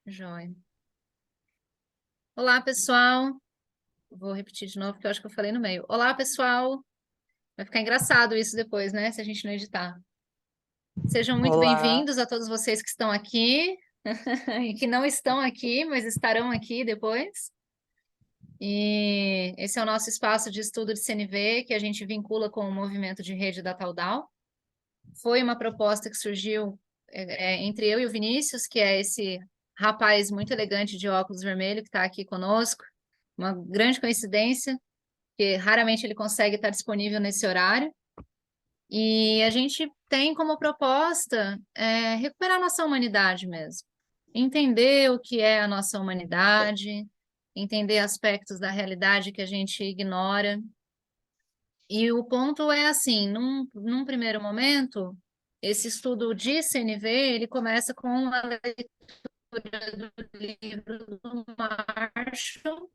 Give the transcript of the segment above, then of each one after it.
Joia. Olá, pessoal. Vou repetir de novo, porque eu acho que eu falei no meio. Olá, pessoal. Vai ficar engraçado isso depois, né? Se a gente não editar. Sejam muito Olá, bem-vindos a todos vocês que estão aqui e que não estão aqui, mas estarão aqui depois. E esse é o nosso espaço de estudo de CNV, que a gente vincula com o movimento de rede da Taudal. Foi uma proposta que surgiu entre eu e o Vinícius, que é esse rapaz muito elegante de óculos vermelho que está aqui conosco. Uma grande coincidência, porque raramente ele consegue estar disponível nesse horário. E a gente tem como proposta recuperar a nossa humanidade mesmo. Entender o que é a nossa humanidade, entender aspectos da realidade que a gente ignora. E o ponto é assim, num primeiro momento, esse estudo de CNV, ele começa com a leitura do livro do Marshall,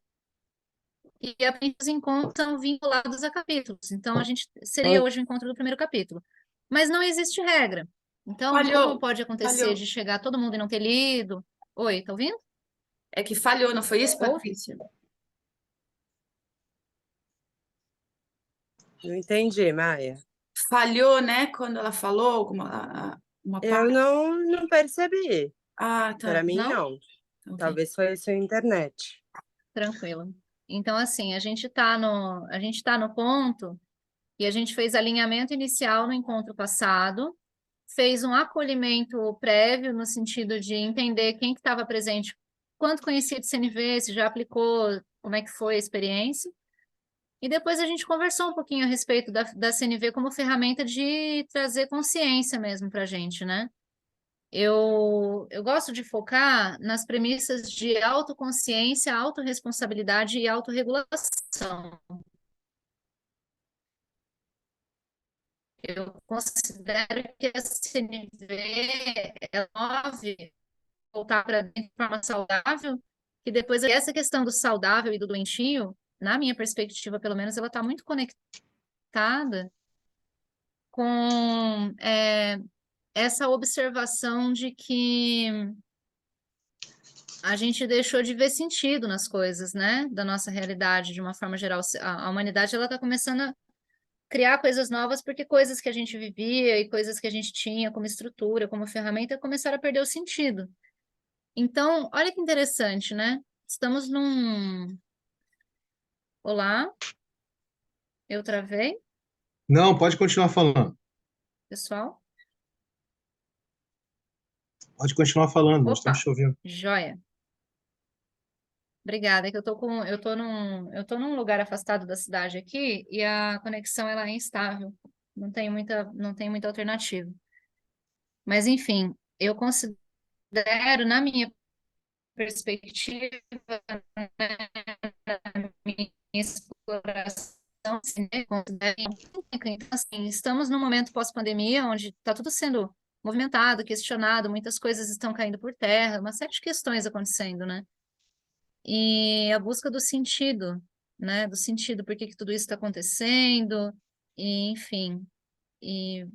e os encontros são vinculados a capítulos. Então, a gente seria oi. hoje o encontro do primeiro capítulo. Mas não existe regra. Então, como Falhou, pode acontecer falhou. de chegar todo mundo e não ter lido? Oi, tá ouvindo? É que falhou, não foi isso, Ouve? Patrícia? Não entendi, Maia. Falhou, né? Quando ela falou uma Eu parte. não percebi. Ah, Para tá. mim, Não? não. Ok. Talvez foi a sua internet. Tranquilo. Então, assim, a gente tá no ponto e a gente fez alinhamento inicial no encontro passado, fez um acolhimento prévio no sentido de entender quem que estava presente, quanto conhecia de CNV, se já aplicou, como é que foi a experiência. E depois a gente conversou um pouquinho a respeito da CNV como ferramenta de trazer consciência mesmo para a gente, né? Eu gosto de focar nas premissas de autoconsciência, autorresponsabilidade e autorregulação. Eu considero que a CNV ela move voltar para dentro de forma saudável, que depois essa questão do saudável e do doentio, na minha perspectiva, pelo menos, ela está muito conectada com essa observação de que a gente deixou de ver sentido nas coisas, né? Da nossa realidade, de uma forma geral. A humanidade ela está começando a criar coisas novas porque coisas que a gente vivia e coisas que a gente tinha como estrutura, como ferramenta, começaram a perder o sentido. Então, olha que interessante, né? Estamos num. Olá, eu travei, Não, pode continuar falando. pessoal. Pode continuar falando, nós estamos Opa, te ouvindo. joia. Obrigada, é que eu tô num lugar afastado da cidade aqui e a conexão ela é instável. Não tem muita alternativa. Mas enfim, eu considero, na minha perspectiva, na minha exploração, assim, né, então, assim, estamos num momento pós-pandemia onde está tudo sendo movimentado, questionado, muitas coisas estão caindo por terra, uma série de questões acontecendo, né? E a busca do sentido, né? Do sentido, por que que tudo isso está acontecendo, e, enfim. E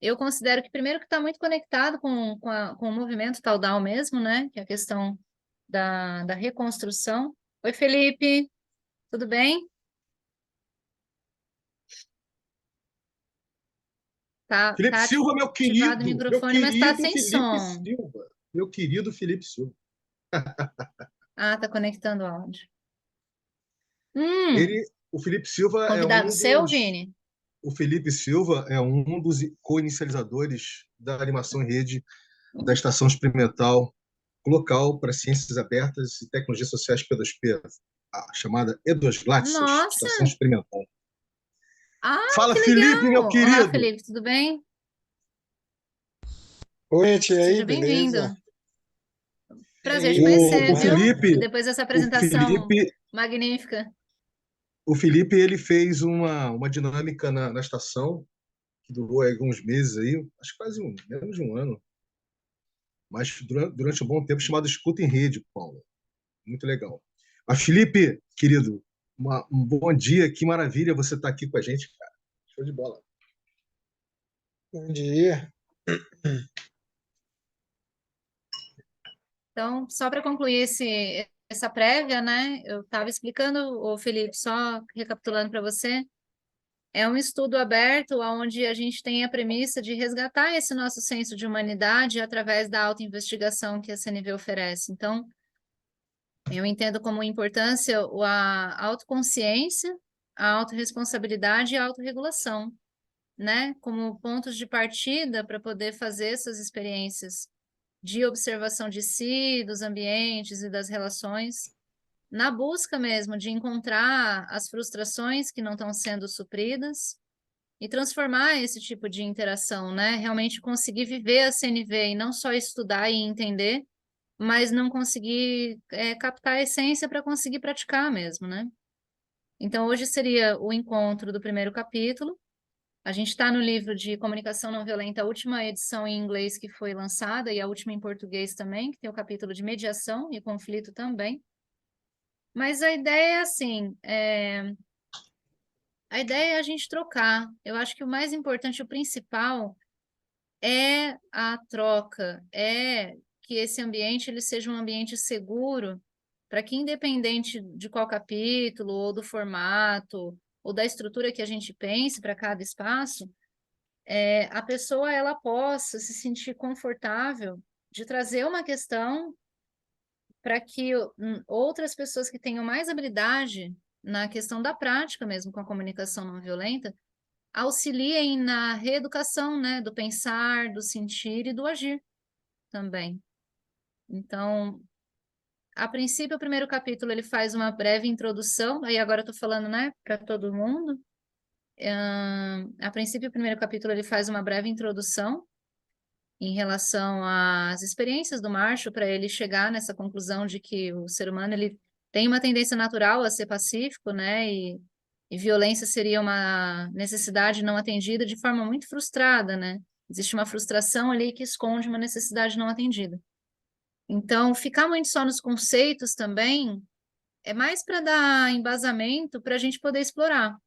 eu considero que, primeiro, que está muito conectado com o movimento Taudal mesmo, né? Que é a questão da reconstrução. Oi, Felipe, tudo bem? Felipe Tá Silva, ativado o microfone, mas está sem Felipe som. Silva. Meu querido Felipe Silva. Ah, tá conectando o áudio. Ele, o Felipe Silva é Convidado um seu, dos. Vini? O Felipe Silva é um dos co-inicializadores da animação em rede da Estação Experimental Local para Ciências Abertas e Tecnologias Sociais P2P, a chamada E2 Glaxos, Nossa! Estação Experimental. Ah, Fala, que Felipe, meu legal! Olá, querido. Felipe, tudo bem? Oi, gente, e aí, Seja beleza? bem-vindo. E Prazer te aí, O conhecer, tudo bem? viu? Felipe, Depois dessa o apresentação Felipe magnífica. O Felipe ele fez uma dinâmica na estação que durou aí alguns meses aí, acho que quase menos de um ano, mas durante um bom tempo, chamado Escuta em Rede, Paulo. Muito legal. Mas, Felipe, querido, um bom dia, que maravilha você estar aqui com a gente, cara. Show de bola. Bom dia. Então, só para concluir essa prévia, né? Eu estava explicando, o Felipe, só recapitulando para você, é um estudo aberto onde a gente tem a premissa de resgatar esse nosso senso de humanidade através da autoinvestigação que a CNV oferece. Então, eu entendo como importância a autoconsciência, a autorresponsabilidade e a autorregulação, né? Como pontos de partida para poder fazer essas experiências de observação de si, dos ambientes e das relações, na busca mesmo de encontrar as frustrações que não estão sendo supridas e transformar esse tipo de interação, né? Realmente conseguir viver a CNV e não só estudar e entender, mas não conseguir captar a essência para conseguir praticar mesmo, né? Então, hoje seria o encontro do primeiro capítulo. A gente está no livro de Comunicação Não Violenta, a última edição em inglês que foi lançada, e a última em português também, que tem o capítulo de mediação e conflito também. Mas a ideia é assim, a ideia é a gente trocar. Eu acho que o mais importante, o principal, é a troca, é que esse ambiente ele seja um ambiente seguro para que, independente de qual capítulo, ou do formato, ou da estrutura que a gente pense para cada espaço, a pessoa ela possa se sentir confortável de trazer uma questão para que outras pessoas que tenham mais habilidade na questão da prática mesmo com a comunicação não violenta auxiliem na reeducação, né, do pensar, do sentir e do agir também. Então, a princípio, o primeiro capítulo ele faz uma breve introdução, aí agora eu estou falando, né, para todo mundo. A princípio, o primeiro capítulo ele faz uma breve introdução em relação às experiências do Marshall para ele chegar nessa conclusão de que o ser humano ele tem uma tendência natural a ser pacífico, né? E violência seria uma necessidade não atendida de forma muito frustrada, né? Existe uma frustração ali que esconde uma necessidade não atendida. Então, ficar muito só nos conceitos também é mais para dar embasamento para a gente poder explorar.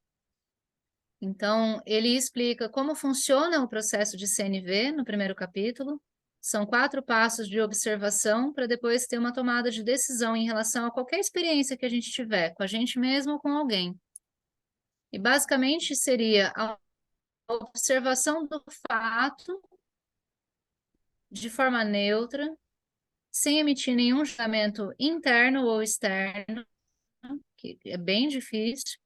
Então, ele explica como funciona o processo de CNV no primeiro capítulo. São 4 passos de observação para depois ter uma tomada de decisão em relação a qualquer experiência que a gente tiver, com a gente mesmo ou com alguém. E basicamente seria a observação do fato de forma neutra, sem emitir nenhum julgamento interno ou externo, que é bem difícil.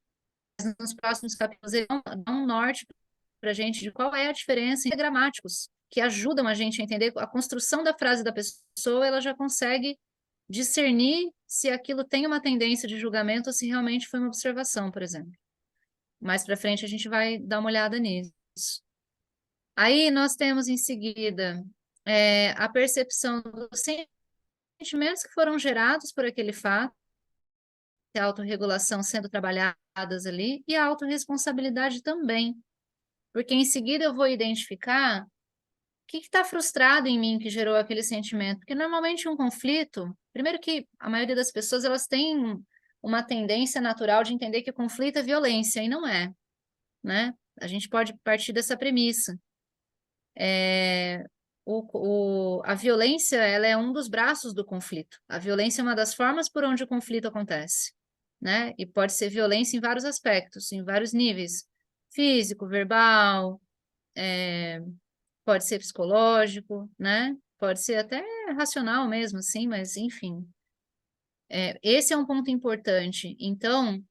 Mas nos próximos capítulos ele dá um norte para a gente de qual é a diferença em gramáticos, que ajudam a gente a entender a construção da frase da pessoa, ela já consegue discernir se aquilo tem uma tendência de julgamento ou se realmente foi uma observação, por exemplo. Mais para frente a gente vai dar uma olhada nisso. Aí nós temos em seguida a percepção dos sentimentos que foram gerados por aquele fato, a autorregulação sendo trabalhadas ali, e a autorresponsabilidade também. Porque em seguida eu vou identificar o que está frustrado em mim que gerou aquele sentimento. Porque normalmente um conflito, primeiro que a maioria das pessoas elas têm uma tendência natural de entender que o conflito é violência, e não é, né? A gente pode partir dessa premissa. A violência ela é um dos braços do conflito. A violência é uma das formas por onde o conflito acontece, né? E pode ser violência em vários aspectos, em vários níveis. Físico, verbal, pode ser psicológico, né? Pode ser até racional mesmo, assim, mas enfim. Esse é um ponto importante. Então,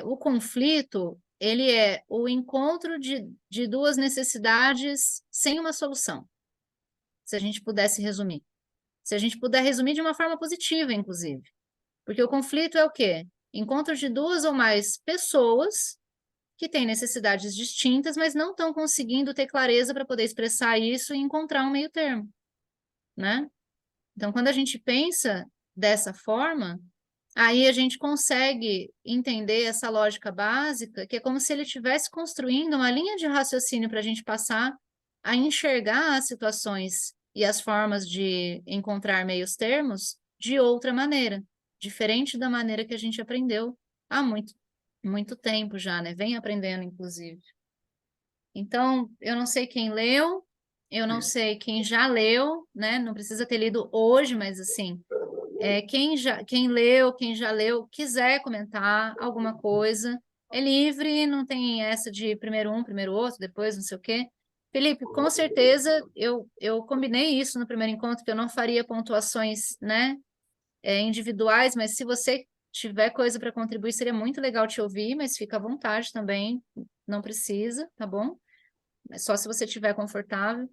o conflito, ele é o encontro de duas necessidades sem uma solução, se a gente pudesse resumir. Se a gente puder resumir de uma forma positiva, inclusive. Porque o conflito é o quê? Encontro de duas ou mais pessoas que têm necessidades distintas, mas não estão conseguindo ter clareza para poder expressar isso e encontrar um meio termo, né? Então, quando a gente pensa dessa forma, aí a gente consegue entender essa lógica básica, que é como se ele estivesse construindo uma linha de raciocínio para a gente passar a enxergar as situações e as formas de encontrar meios termos de outra maneira, diferente da maneira que a gente aprendeu há muito tempo já, né? Vem aprendendo, inclusive. Então, eu não sei quem leu, eu não sei quem já leu, né? Não precisa ter lido hoje, mas assim, quem já leu, quiser comentar alguma coisa, é livre, não tem essa de primeiro um, primeiro outro, depois não sei o quê. Felipe, com certeza eu combinei isso no primeiro encontro, que eu não faria pontuações, né, individuais, mas se você tiver coisa para contribuir, seria muito legal te ouvir, mas fica à vontade também, não precisa, tá bom? É só se você estiver confortável.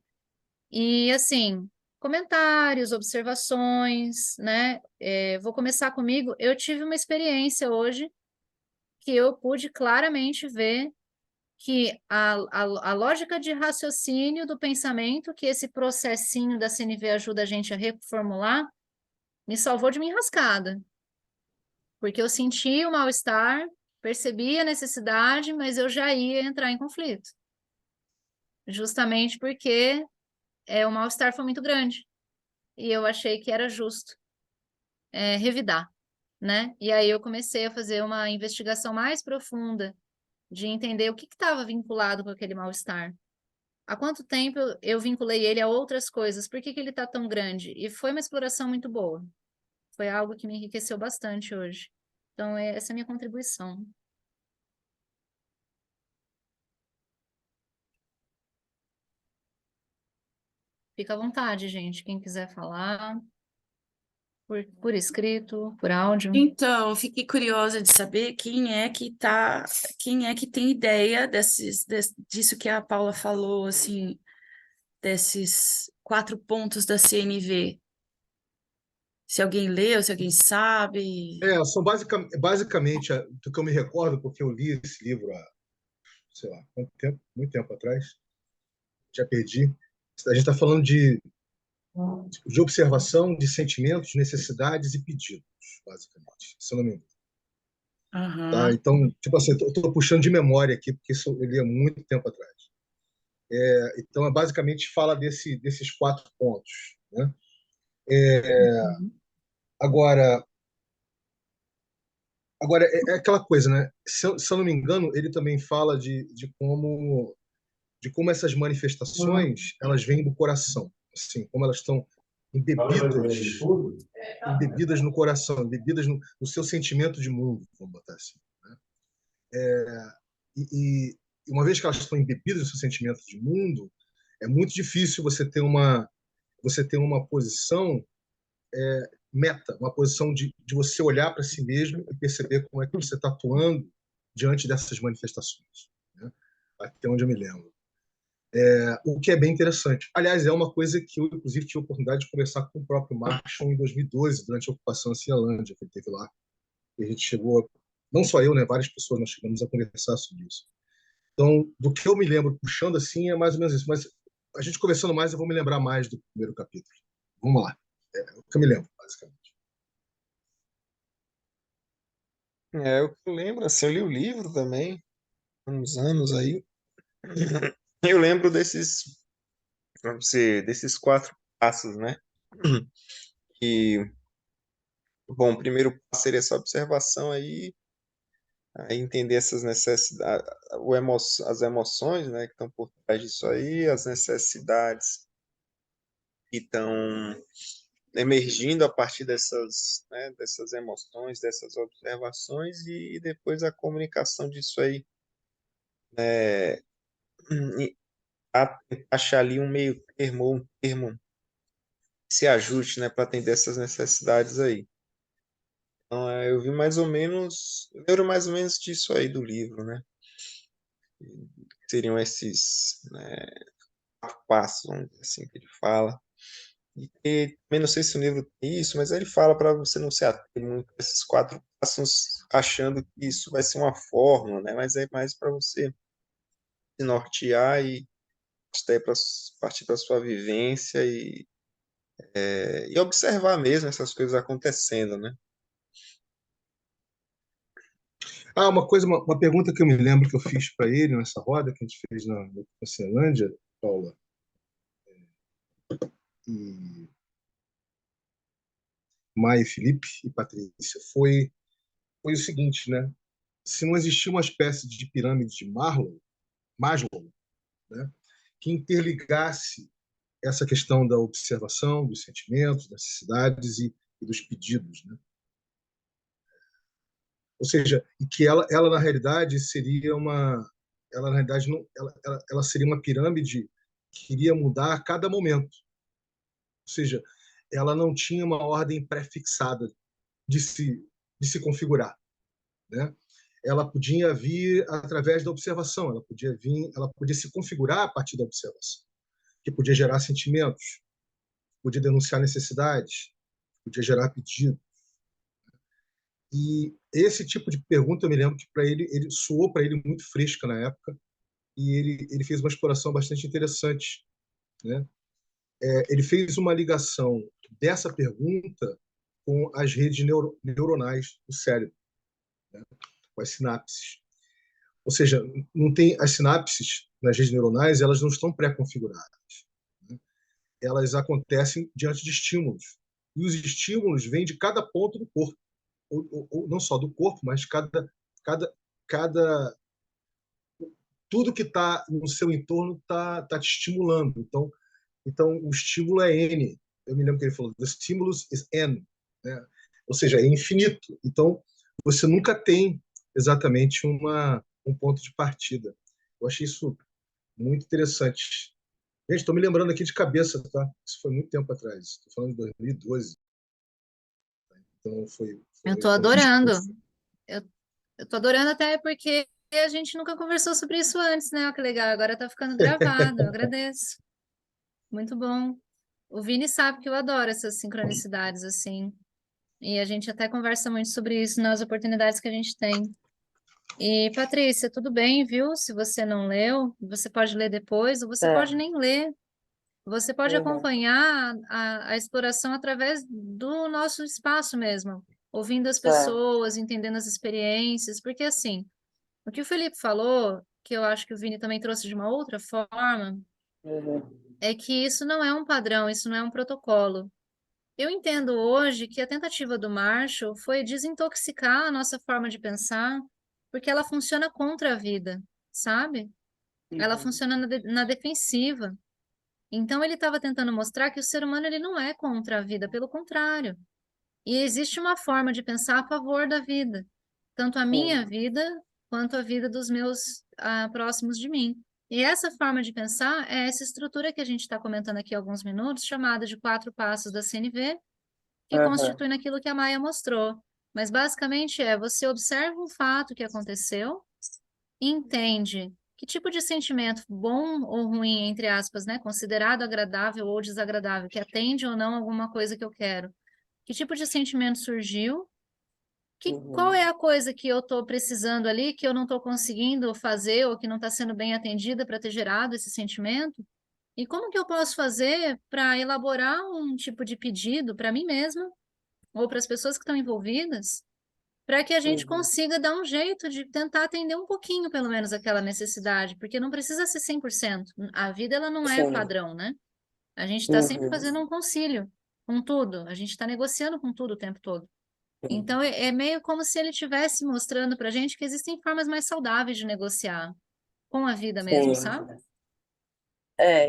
E assim, comentários, observações, né? Vou começar comigo. Eu tive uma experiência hoje que eu pude claramente ver que a lógica de raciocínio do pensamento, que esse processinho da CNV ajuda a gente a reformular, me salvou de uma enrascada, porque eu senti o mal-estar, percebi a necessidade, mas eu já ia entrar em conflito, justamente porque o mal-estar foi muito grande. E eu achei que era justo revidar, né? E aí eu comecei a fazer uma investigação mais profunda de entender o que estava vinculado com aquele mal-estar. Há quanto tempo eu vinculei ele a outras coisas? Por que que ele está tão grande? E foi uma exploração muito boa. Foi algo que me enriqueceu bastante hoje. Então, essa é a minha contribuição. Fica à vontade, gente. Quem quiser falar, por escrito, por áudio. Então, fiquei curiosa de saber quem é que tem ideia disso que a Paula falou, assim, desses 4 pontos da CNV. Se alguém leu, se alguém sabe. São basicamente, do que eu me recordo, porque eu li esse livro há, sei lá, quanto tempo? Muito tempo atrás, já perdi. A gente está falando de observação de sentimentos, necessidades e pedidos, basicamente, se eu não me engano. Tá? Aham. Então, tipo assim, eu estou puxando de memória aqui, porque isso eu li há muito tempo atrás. Então, basicamente, fala desses 4 pontos. Né? Uhum. Agora, é aquela coisa, né? Se eu não me engano, ele também fala de como essas manifestações elas vêm do coração, assim, como elas estão embebidas no coração, embebidas no seu sentimento de mundo, vamos botar assim. Né? E uma vez que elas estão embebidas no seu sentimento de mundo, é muito difícil você ter uma posição meta, uma posição de você olhar para si mesmo e perceber como é que você está atuando diante dessas manifestações. Né? Até onde eu me lembro. O que é bem interessante. Aliás, é uma coisa que eu, inclusive, tive a oportunidade de conversar com o próprio Marshall em 2012, durante a ocupação da Cianlândia, que ele teve lá. E a gente chegou, não só eu, né, várias pessoas, nós chegamos a conversar sobre isso. Então, do que eu me lembro, puxando assim, é mais ou menos isso. Mas a gente conversando mais, eu vou me lembrar mais do primeiro capítulo. Vamos lá. É o que eu me lembro, basicamente. Eu que lembro, assim, eu li o livro também, há uns anos aí. Eu lembro desses 4 passos, né? E, bom, o primeiro passo seria essa observação aí entender essas necessidades, as emoções, né, que estão por trás disso aí, as necessidades que estão emergindo a partir dessas, né, dessas emoções, dessas observações e depois a comunicação disso aí, né, e achar ali um meio termo, um termo que se ajuste, né, para atender essas necessidades aí. Então, eu lembro mais ou menos disso aí do livro, né? Seriam esses, né, passos, vamos dizer assim, que ele fala. E também não sei se o livro tem isso, mas ele fala para você não se ater muito a esses 4 passos, achando que isso vai ser uma fórmula, né? Mas é mais para você se nortear e até para partir para sua vivência e observar mesmo essas coisas acontecendo, né? Uma pergunta que eu me lembro que eu fiz para ele nessa roda que a gente fez na Ceilândia, Paula, e Maia, Felipe e Patrícia, foi o seguinte, né? Se não existia uma espécie de pirâmide de Maslow, né, que interligasse essa questão da observação, dos sentimentos, das necessidades e dos pedidos, né? Ou seja, e que ela na realidade seria ela na realidade não, ela seria uma pirâmide que iria mudar a cada momento. Ou seja, ela não tinha uma ordem pré-fixada de se configurar, né? Ela podia vir através da observação, ela podia se configurar a partir da observação, que podia gerar sentimentos, podia denunciar necessidades, podia gerar pedido. E esse tipo de pergunta, eu me lembro que para ele soou para ele muito fresca na época, e ele fez uma exploração bastante interessante, né? Ele fez uma ligação dessa pergunta com as redes neuronais do cérebro, né? Com as sinapses. Ou seja, não tem as sinapses nas redes neuronais, elas não estão pré-configuradas, né? Elas acontecem diante de estímulos. E os estímulos vêm de cada ponto do corpo, ou não só do corpo, mas cada tudo que está no seu entorno está te estimulando. Então, o estímulo é N. Eu me lembro que ele falou, the stimulus is N, né? Ou seja, é infinito. Então, você nunca tem exatamente um ponto de partida. Eu achei isso muito interessante. Gente, estou me lembrando aqui de cabeça, tá? Isso foi muito tempo atrás. Estou falando de 2012. Então, Eu estou adorando. Eu estou adorando até porque a gente nunca conversou sobre isso antes, né? Olha que legal, agora está ficando gravado. Eu agradeço. Muito bom. O Vini sabe que eu adoro essas sincronicidades, assim. E a gente até conversa muito sobre isso nas oportunidades que a gente tem. E, Patrícia, tudo bem, viu? Se você não leu, você pode ler depois, ou você pode nem ler. Você pode acompanhar a exploração através do nosso espaço mesmo, ouvindo as pessoas, entendendo as experiências, porque assim, o que o Felipe falou, que eu acho que o Vini também trouxe de uma outra forma, é que isso não é um padrão, isso não é um protocolo. Eu entendo hoje que a tentativa do Marshall foi desintoxicar a nossa forma de pensar, porque ela funciona contra a vida, sabe? Ela funciona na defensiva. Então ele estava tentando mostrar que o ser humano ele não é contra a vida, pelo contrário. E existe uma forma de pensar a favor da vida, tanto a minha vida quanto a vida dos meus próximos de mim. E essa forma de pensar é essa estrutura que a gente está comentando aqui há alguns minutos, chamada de 4 passos da CNV, que constitui naquilo que a Maia mostrou. Mas basicamente você observa um fato que aconteceu, entende que tipo de sentimento, bom ou ruim, entre aspas, né, considerado agradável ou desagradável, que atende ou não alguma coisa que eu quero. Que tipo de sentimento surgiu? Qual é a coisa que eu estou precisando ali, que eu não estou conseguindo fazer ou que não está sendo bem atendida para ter gerado esse sentimento? E como que eu posso fazer para elaborar um tipo de pedido para mim mesma ou para as pessoas que estão envolvidas, para que a gente consiga dar um jeito de tentar atender um pouquinho, pelo menos, aquela necessidade, porque não precisa ser 100%. A vida, ela não é padrão, né? A gente está sempre fazendo um concílio com tudo, a gente está negociando com tudo o tempo todo. Então, é meio como se ele estivesse mostrando para a gente que existem formas mais saudáveis de negociar com a vida mesmo, sabe?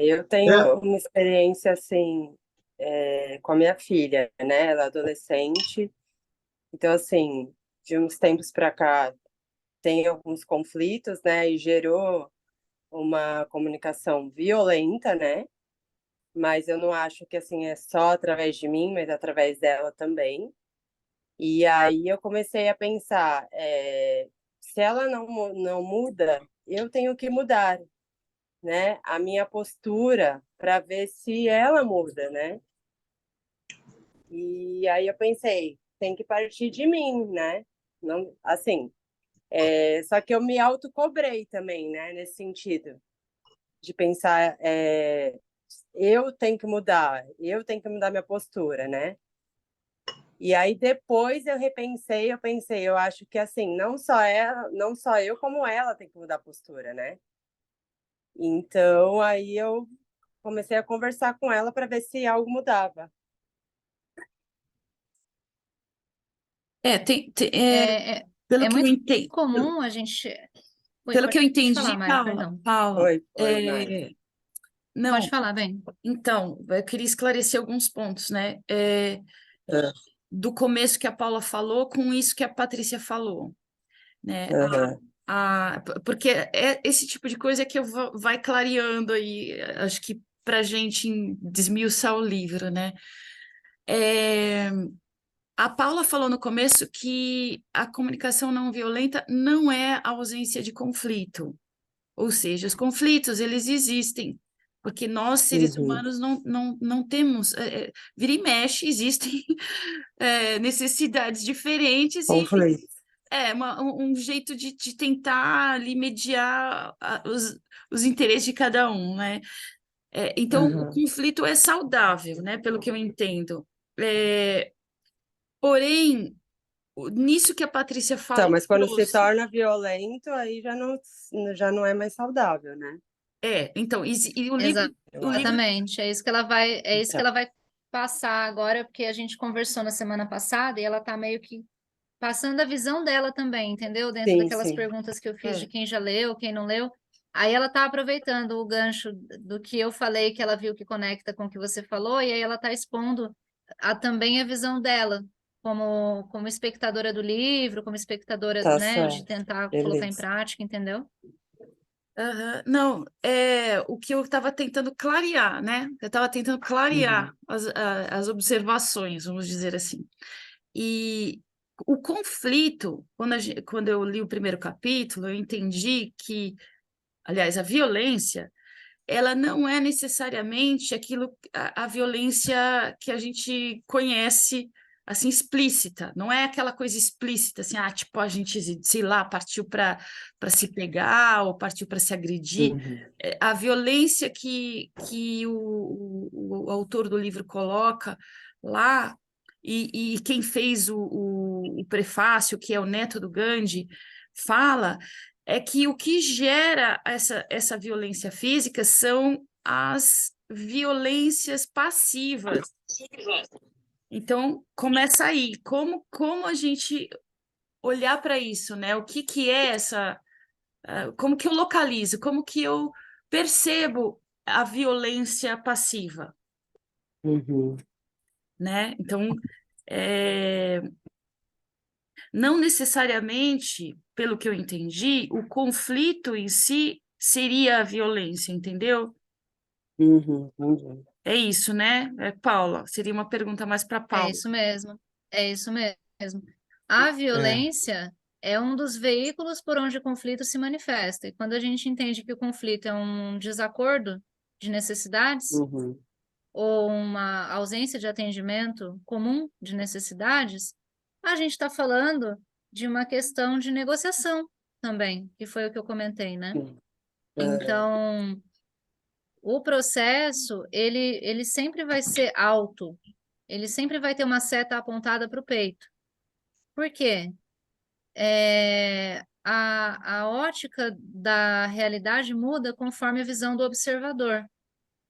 Eu tenho uma experiência assim com a minha filha, né? Ela é adolescente, então assim, de uns tempos para cá tem alguns conflitos, né? E gerou uma comunicação violenta, né? Mas eu não acho que assim é só através de mim, mas através dela também. E aí eu comecei a pensar, se ela não muda, eu tenho que mudar, né? A minha postura para ver se ela muda, né? E aí eu pensei, tem que partir de mim, né? Não, assim, só que eu me autocobrei também, né? Nesse sentido de pensar, eu tenho que mudar minha postura, né? E aí depois eu pensei, eu acho que assim, não só eu como ela tem que mudar a postura, né? Então aí eu comecei a conversar com ela para ver se algo mudava. Pelo É que eu muito entendi, comum a gente... pelo que eu Pode falar, entendi, Maia, perdão. Paula, Oi, Maia. Não, Pode falar, bem. então, eu queria esclarecer alguns pontos, né? É, Do começo que a Paula falou com isso que a Patrícia falou, né? aham, Porque esse tipo de coisa que vai clareando aí, acho que para gente desmiuçar o livro, né? É, a Paula falou no começo que a comunicação não violenta não é a ausência de conflito, ou seja, os conflitos, eles existem, porque nós, seres uhum, humanos, não temos, vira e mexe, existem necessidades diferentes e conflito. um jeito de tentar ali mediar os interesses de cada um, né? Então, o Aham. conflito é saudável, né? Pelo que eu entendo. Porém, nisso que a Patrícia Então, falou, mas quando se trouxe. torna violento, aí já não é mais saudável, né? Então, e Eu o acho. livro Exatamente. É isso que Então, ela vai passar agora, porque a gente conversou na semana passada e ela tá meio que passando a visão dela também, entendeu? Dentro sim, daquelas sim. perguntas que eu fiz de é, quem já leu, quem não leu. Aí ela tá aproveitando o gancho do que eu falei, que ela viu que conecta com o que você falou, e aí ela tá expondo também a visão dela, como espectadora do livro, como espectadora, Tá né, de certo. tentar colocar em Beleza. prática, entendeu? aham. Não, o que eu estava tentando clarear, né? Eu estava tentando clarear Uhum. as observações, vamos dizer assim. E o conflito, quando eu li o primeiro capítulo, eu entendi que, aliás, a violência, ela não é necessariamente a violência que a gente conhece assim explícita, não é aquela coisa explícita assim, tipo a gente, sei lá, partiu para se pegar ou partiu para se agredir. Uhum. A violência que o autor do livro coloca lá e quem fez o prefácio, que é o neto do Gandhi, fala que o que gera essa violência física são as violências passivas. Então, começa aí. Como a gente olhar para isso, né? O que é como que eu localizo? Como que eu percebo a violência passiva, Uhum. né? Então, é, não necessariamente, pelo que eu entendi, o conflito em si seria a violência, entendeu? Uhum. Entendi. É isso, né? Paula, seria uma pergunta mais para É Paula. isso mesmo. É isso mesmo. A É, violência é um dos veículos por onde o conflito se manifesta. E quando a gente entende que o conflito é um desacordo de necessidades Uhum. ou uma ausência de atendimento comum de necessidades, a gente está falando de uma questão de negociação também, que foi o que eu comentei, né? Sim. Aham. Então, o processo, ele sempre vai ser alto, ele sempre vai ter uma seta apontada para o peito. Por quê? A ótica da realidade muda conforme a visão do observador.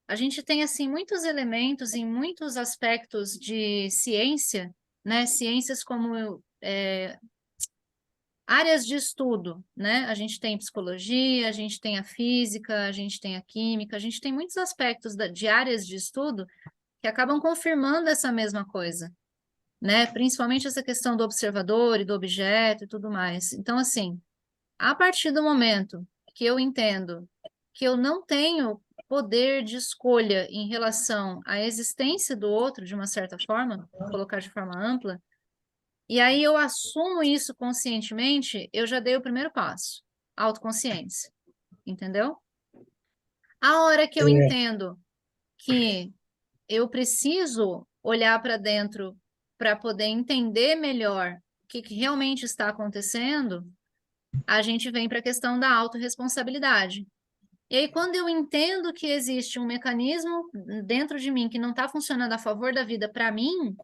A gente tem, assim, muitos elementos em muitos aspectos de ciência, né? Ciências como áreas de estudo, né? A gente tem psicologia, a gente tem a física, a gente tem a química, a gente tem muitos aspectos de áreas de estudo que acabam confirmando essa mesma coisa, né? Principalmente essa questão do observador e do objeto e tudo mais. Então, assim, a partir do momento que eu entendo que eu não tenho poder de escolha em relação à existência do outro, de uma certa forma, colocar de forma ampla, e aí eu assumo isso conscientemente, eu já dei o primeiro passo, autoconsciência, entendeu? A hora que eu é, entendo que eu preciso olhar para dentro para poder entender melhor o que realmente está acontecendo, a gente vem para a questão da autorresponsabilidade. E aí, quando eu entendo que existe um mecanismo dentro de mim que não está funcionando a favor da vida para mim,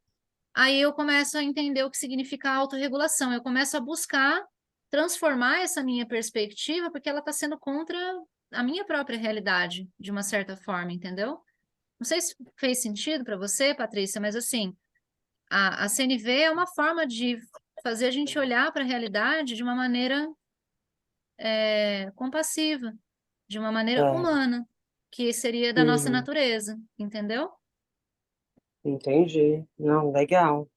aí eu começo a entender o que significa autorregulação. Eu começo a buscar transformar essa minha perspectiva, porque ela está sendo contra a minha própria realidade, de uma certa forma, entendeu? Não sei se fez sentido para você, Patrícia, mas assim, a CNV é uma forma de fazer a gente olhar para a realidade de uma maneira compassiva, de uma maneira É. humana. que seria da nossa Uhum. natureza, entendeu? Entendi. Não, legal.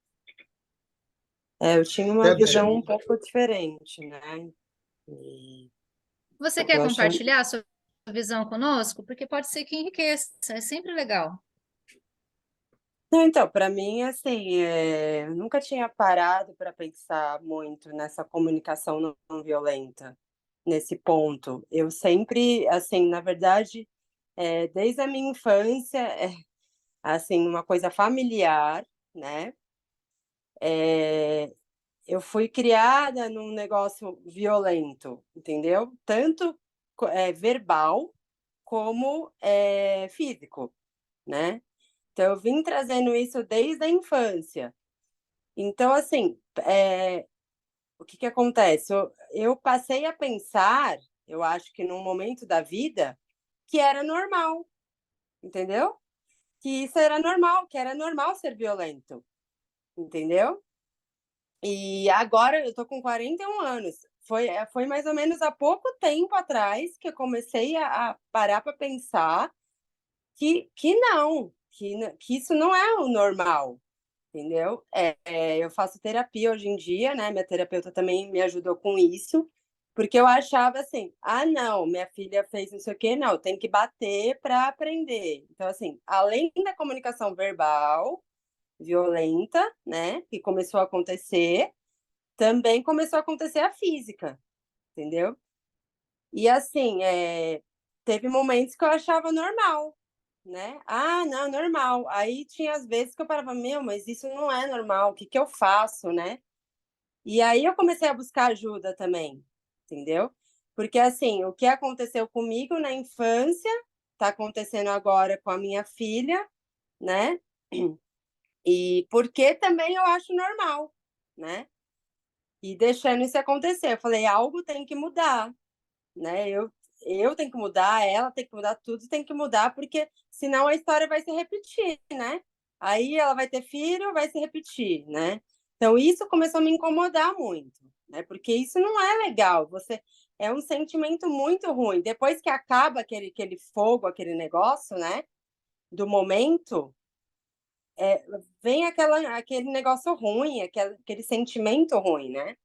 Eu tinha uma Débora, visão um pouco diferente, né? E Você quer eu achei. compartilhar a sua visão conosco? Porque pode ser que enriqueça, é sempre legal. Não, então, para mim, assim, eu nunca tinha parado para pensar muito nessa comunicação não violenta, nesse ponto. Eu sempre, assim, na verdade, desde a minha infância, assim, uma coisa familiar, né? Eu fui criada num negócio violento, entendeu? Tanto verbal como físico, né? Então, eu vim trazendo isso desde a infância. Então, assim, o que que acontece? Eu passei a pensar, eu acho que num momento da vida, que era normal, entendeu? Que isso era normal, que era normal ser violento, entendeu? E agora eu tô com 41 anos. Foi mais ou menos há pouco tempo atrás que eu comecei a parar para pensar que não, que isso não é o normal, entendeu? Eu faço terapia hoje em dia, né? Minha terapeuta também me ajudou com isso, porque eu achava assim: ah, não, minha filha fez não sei o quê, não, tem que bater para aprender. Então, assim, além da comunicação verbal violenta, né, que começou a acontecer, também começou a acontecer a física, entendeu? E assim, teve momentos que eu achava normal, né? Ah, não, normal. Aí tinha as vezes que eu parava, meu, mas isso não é normal, o que que eu faço, né? E aí eu comecei a buscar ajuda também, entendeu? Porque assim, o que aconteceu comigo na infância está acontecendo agora com a minha filha, né? E porque também eu acho normal, né? E deixando isso acontecer. Eu falei, algo tem que mudar, né? Eu tenho que mudar, ela tem que mudar, tudo tem que mudar, porque senão a história vai se repetir, né? Aí ela vai ter filho, vai se repetir, né? Então isso começou a me incomodar muito, né? Porque isso não é legal. Você é um sentimento muito ruim. Depois que acaba aquele fogo, aquele negócio, né? Do momento, vem aquele negócio ruim, aquele sentimento ruim, né?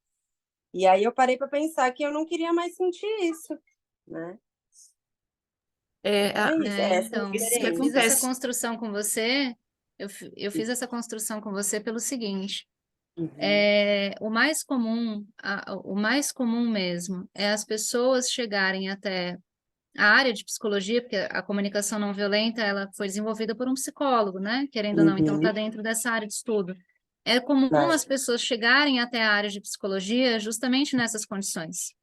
E aí eu parei para pensar que eu não queria mais sentir isso, né? É isso, essa é a Então, Isso que eu fiz essa experiência. acontece. construção com você, eu fiz essa construção com você pelo seguinte, Uhum, o mais comum mesmo, é as pessoas chegarem até a área de psicologia, porque a comunicação não violenta, ela foi desenvolvida por um psicólogo, né? Querendo ou não, então está uhum, dentro dessa área de estudo. É comum é, as pessoas chegarem até a área de psicologia justamente nessas condições,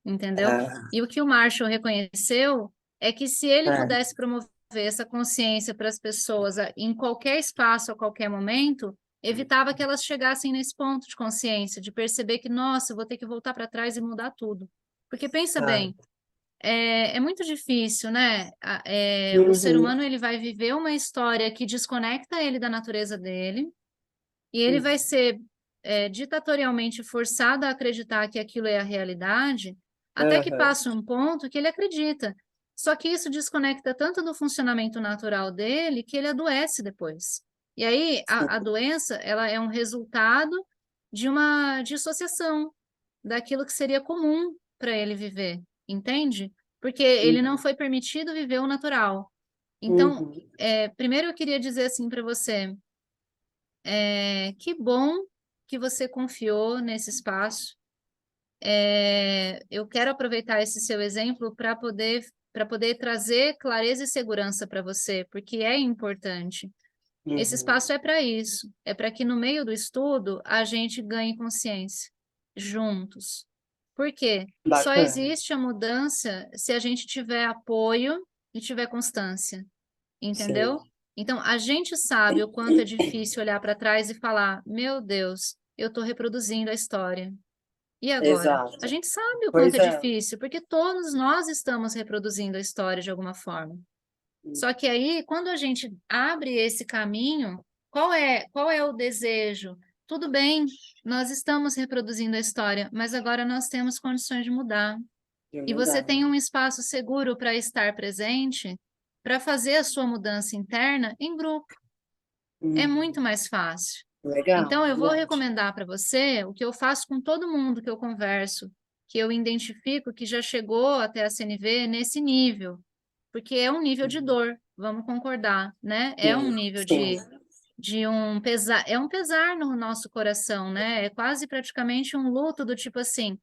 entendeu? E o que o Marshall reconheceu é que se ele é, pudesse promover essa consciência para as pessoas em qualquer espaço, a qualquer momento, evitava que elas chegassem nesse ponto de consciência, de perceber que, nossa, eu vou ter que voltar para trás e mudar tudo. Porque pensa bem, é muito difícil, né? O ser uhum, humano ele vai viver uma história que desconecta ele da natureza dele, e ele vai ser ditatorialmente forçado a acreditar que aquilo é a realidade, até que aham, passa um ponto que ele acredita. Só que isso desconecta tanto do funcionamento natural dele que ele adoece depois. E aí a doença ela é um resultado de uma dissociação daquilo que seria comum para ele viver, entende? Porque ele não uhum, foi permitido viver o natural. Então, uhum, primeiro eu queria dizer assim para você, que bom que você confiou nesse espaço. Eu quero aproveitar esse seu exemplo para poder trazer clareza e segurança para você, porque é importante. Esse uhum. espaço é para isso, é para que no meio do estudo a gente ganhe consciência juntos. Por quê? Só Bacana. existe a mudança se a gente tiver apoio e tiver constância, entendeu? Sim, Então, a gente sabe o quanto é difícil olhar para trás e falar: meu Deus, eu estou reproduzindo a história. E agora? A exato. gente sabe o quanto Pois é é. difícil, porque todos nós estamos reproduzindo a história de alguma forma. Só que aí, quando a gente abre esse caminho, qual é o desejo? Tudo bem, nós estamos reproduzindo a história, mas agora nós temos condições de mudar. De E você mudar. tem um espaço seguro para estar presente, para fazer a sua mudança interna em grupo. É muito mais fácil. Legal, Então, eu vou verdade. recomendar para você o que eu faço com todo mundo que eu converso, que eu identifico que já chegou até a CNV nesse nível, porque é um nível de dor, vamos concordar, né? É um nível de um pesar, é um pesar no nosso coração, né? É quase praticamente um luto do tipo assim,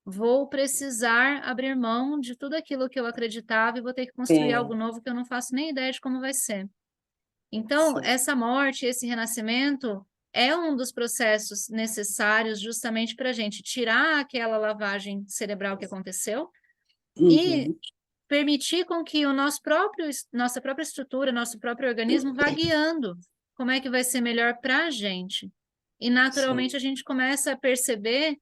vou precisar abrir mão de tudo aquilo que eu acreditava e vou ter que construir algo Sim, novo que eu não faço nem ideia de como vai ser. Então, sim. essa morte, esse renascimento é um dos processos necessários justamente para a gente tirar aquela lavagem cerebral que aconteceu e Uhum. permitir com que o nossa própria estrutura, nosso próprio organismo vá guiando como é que vai ser melhor para a gente. E naturalmente a Sim, gente começa a perceber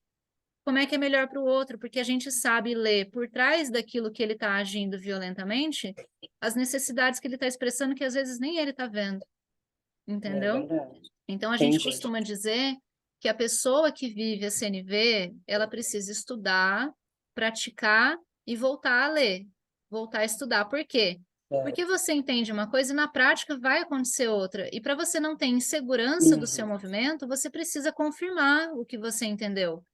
como é que é melhor para o outro, porque a gente sabe ler por trás daquilo que ele está agindo violentamente, as necessidades que ele está expressando que às vezes nem ele está vendo, é entendeu? verdade. Então a gente Entendi. costuma dizer que a pessoa que vive a CNV, ela precisa estudar, praticar e voltar a ler, voltar a estudar. Por quê? É. Porque você entende uma coisa e na prática vai acontecer outra. E para você não ter insegurança do seu Uhum. movimento, você precisa confirmar o que você entendeu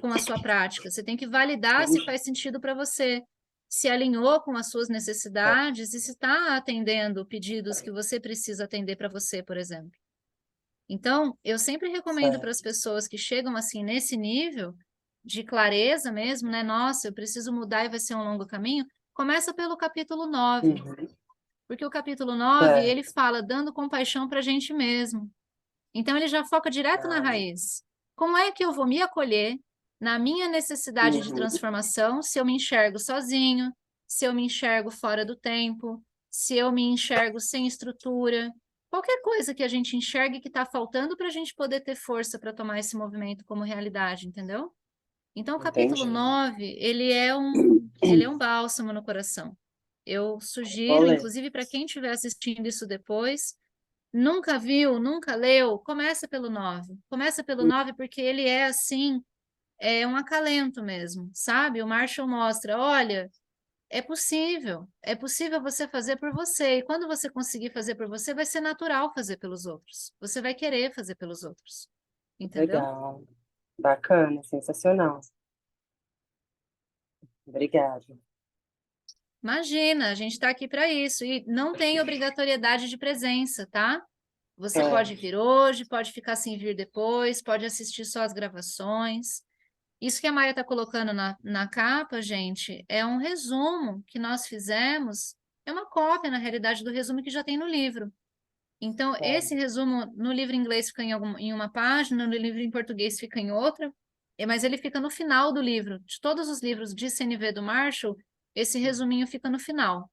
com a sua prática. Você tem que validar se Entendi. faz sentido para você, se alinhou com as suas É. necessidades e se está atendendo pedidos que você precisa atender para você, por exemplo. Então, eu sempre recomendo para as Certo. pessoas que chegam assim nesse nível de clareza mesmo, né? Nossa, eu preciso mudar e vai ser um longo caminho. Começa pelo capítulo 9, Uhum. porque o capítulo 9 ele Certo. fala dando compaixão para a gente mesmo. Então, ele já foca direto na Ah, raiz. Como é que eu vou me acolher na minha necessidade de uhum. transformação se eu me enxergo sozinho, se eu me enxergo fora do tempo, se eu me enxergo sem estrutura? Qualquer coisa que a gente enxergue que está faltando para a gente poder ter força para tomar esse movimento como realidade, entendeu? Então, o capítulo Entendi. 9 ele é um bálsamo no coração. Eu Vou sugiro, ler. inclusive para quem estiver assistindo isso depois, nunca viu, nunca leu, começa pelo 9. Começa pelo 9 porque ele é assim, é um acalento mesmo, sabe? O Marshall mostra, olha, é possível você fazer por você. E quando você conseguir fazer por você, vai ser natural fazer pelos outros. Você vai querer fazer pelos outros. Entendeu? Legal. Bacana, sensacional. Obrigada. Imagina, a gente está aqui para isso. E não tem obrigatoriedade de presença, tá? Você É. pode vir hoje, pode ficar sem vir depois, pode assistir só as gravações. Isso que a Maia está colocando na capa, gente, é um resumo que nós fizemos, é uma cópia, na realidade, do resumo que já tem no livro. Então, esse É. resumo no livro em inglês fica em uma página, no livro em português fica em outra, mas ele fica no final do livro. De todos os livros de CNV do Marshall, esse resuminho fica no final.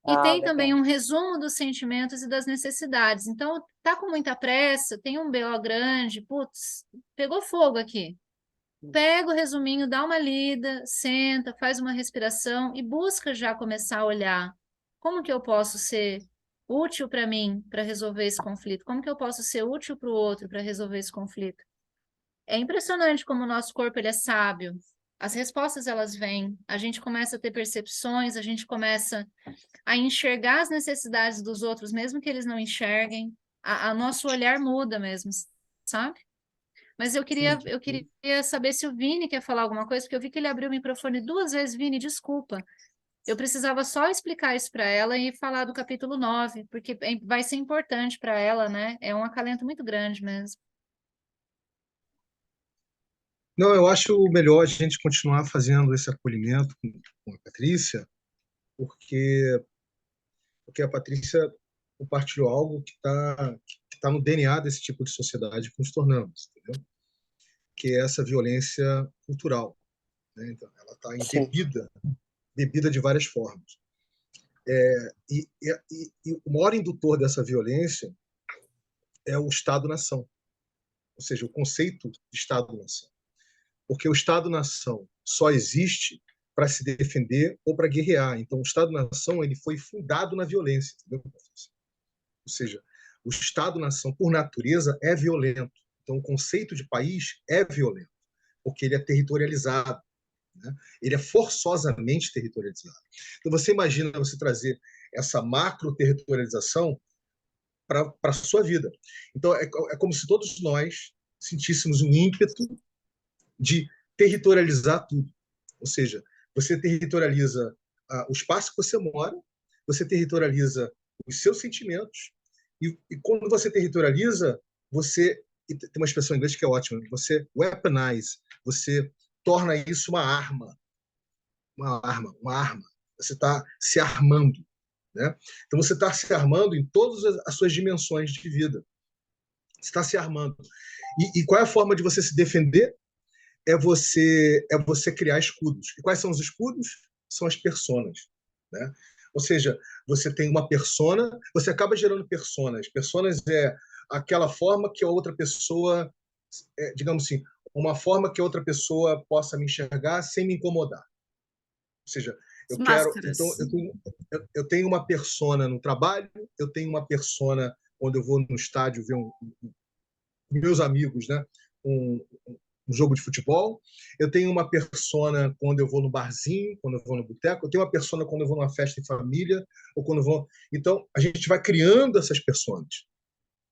E Ah, tem também legal. um resumo dos sentimentos e das necessidades. Então, tá com muita pressa, tem um BO grande, putz, pegou fogo aqui. Pega o resuminho, dá uma lida, senta, faz uma respiração e busca já começar a olhar como que eu posso ser útil para mim para resolver esse conflito, como que eu posso ser útil para o outro para resolver esse conflito. É impressionante como o nosso corpo ele é sábio. As respostas elas vêm, a gente começa a ter percepções, a gente começa a enxergar as necessidades dos outros, mesmo que eles não enxerguem. A nosso olhar muda mesmo, sabe? Mas eu Entendi. queria saber se o Vini quer falar alguma coisa, porque eu vi que ele abriu o microfone 2 vezes. Vini, desculpa. Eu precisava só explicar isso para ela e falar do capítulo 9 porque vai ser importante para ela, né? É um acalento muito grande mesmo. Não, eu acho melhor a gente continuar fazendo esse acolhimento com a Patrícia, porque, porque a Patrícia compartilhou algo que tá no DNA desse tipo de sociedade que nos tornamos, entendeu? Que é essa violência cultural, né? Então, ela está Sim. bebida de várias formas. E o maior indutor dessa violência é o Estado-nação, ou seja, o conceito de Estado-nação. Porque o Estado-nação só existe para se defender ou para guerrear. Então, o Estado-nação ele foi fundado na violência. Entendeu? Ou seja, o Estado-nação, por natureza, é violento. Então, o conceito de país é violento, porque ele é territorializado. né? Ele é forçosamente territorializado. Então, você imagina você trazer essa macro-territorialização para a sua vida. Então, é como se todos nós sentíssemos um ímpeto de territorializar tudo. Ou seja, você territorializa o espaço que você mora, você territorializa os seus sentimentos, e quando você territorializa, você, e tem uma expressão em inglês que é ótima, você weaponize, você torna isso uma arma. Você está se armando, né? Então você está se armando em todas as suas dimensões de vida. Você está se armando. E qual é a forma de você se defender? É você criar escudos. E quais são os escudos? São as personas, né? Ou seja, você tem uma persona, você acaba gerando personas. Personas é aquela forma que a outra pessoa, digamos assim, uma forma que a outra pessoa possa me enxergar sem me incomodar. Ou seja, As eu quero, máscaras. então eu tenho uma persona no trabalho, eu tenho uma persona quando eu vou no estádio ver meus amigos, né? Um jogo de futebol, eu tenho uma persona quando eu vou no barzinho, quando eu vou no boteco, eu tenho uma persona quando eu vou numa festa em família, ou quando eu vou... Então, a gente vai criando essas personas.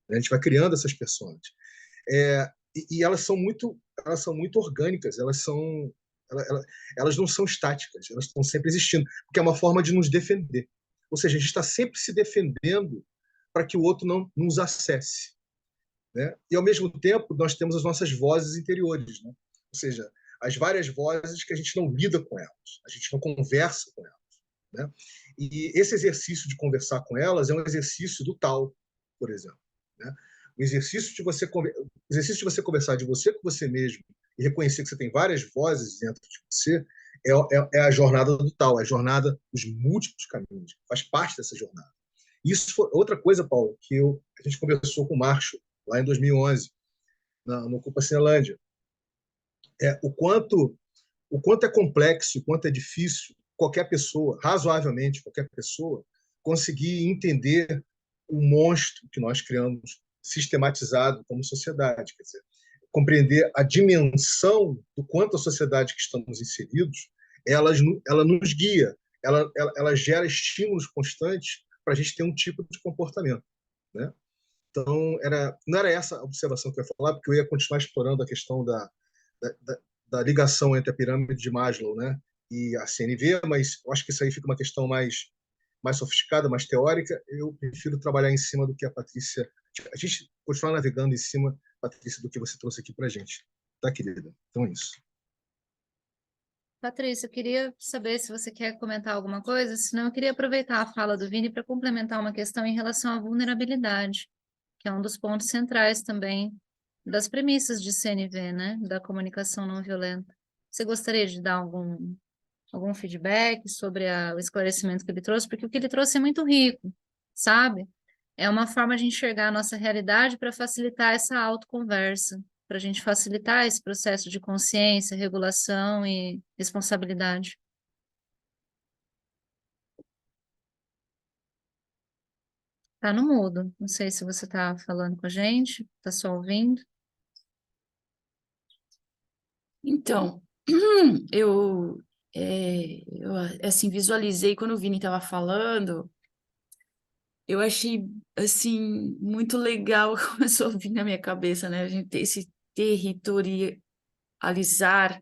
Né? A gente vai criando essas personas. E elas são muito orgânicas, elas não são estáticas, elas estão sempre existindo, porque é uma forma de nos defender. Ou seja, a gente está sempre se defendendo para que o outro não nos acesse. Né? E, ao mesmo tempo, nós temos as nossas vozes interiores, né? Ou seja, as várias vozes que a gente não lida com elas, a gente não conversa com elas. Né? E esse exercício de conversar com elas é um exercício do Tao, por exemplo. Né? O exercício de você conversar de você com você mesmo e reconhecer que você tem várias vozes dentro de você é a jornada do Tao, é a jornada dos múltiplos caminhos, faz parte dessa jornada. Isso foi outra coisa, Paulo, que a gente conversou com o Marshall lá em 2011, no Ocupa Cinelândia. O quanto é complexo, o quanto é difícil qualquer pessoa, razoavelmente qualquer pessoa, conseguir entender o monstro que nós criamos sistematizado como sociedade. Quer dizer, compreender a dimensão do quanto a sociedade que estamos inseridos, ela nos guia, ela gera estímulos constantes para a gente ter um tipo de comportamento, né? Então, não era essa a observação que eu ia falar, porque eu ia continuar explorando a questão da ligação entre a pirâmide de Maslow, né, e a CNV, mas eu acho que isso aí fica uma questão mais sofisticada, mais teórica. Eu prefiro trabalhar em cima do que a Patrícia... A gente continuar navegando em cima, Patrícia, do que você trouxe aqui para a gente. Tá, querida? Então é isso. Patrícia, eu queria saber se você quer comentar alguma coisa, senão eu queria aproveitar a fala do Vini para complementar uma questão em relação à vulnerabilidade, que é um dos pontos centrais também das premissas de CNV, né, da comunicação não violenta. Você gostaria de dar algum feedback sobre o esclarecimento que ele trouxe? Porque o que ele trouxe é muito rico, sabe? É uma forma de enxergar a nossa realidade para facilitar essa autoconversa, para a gente facilitar esse processo de consciência, regulação e responsabilidade. Tá no mudo. Não sei se você está falando com a gente, está só ouvindo. Então, eu assim, visualizei quando o Vini estava falando, eu achei, assim, muito legal, começou a vir na minha cabeça, né? A gente ter esse territorializar,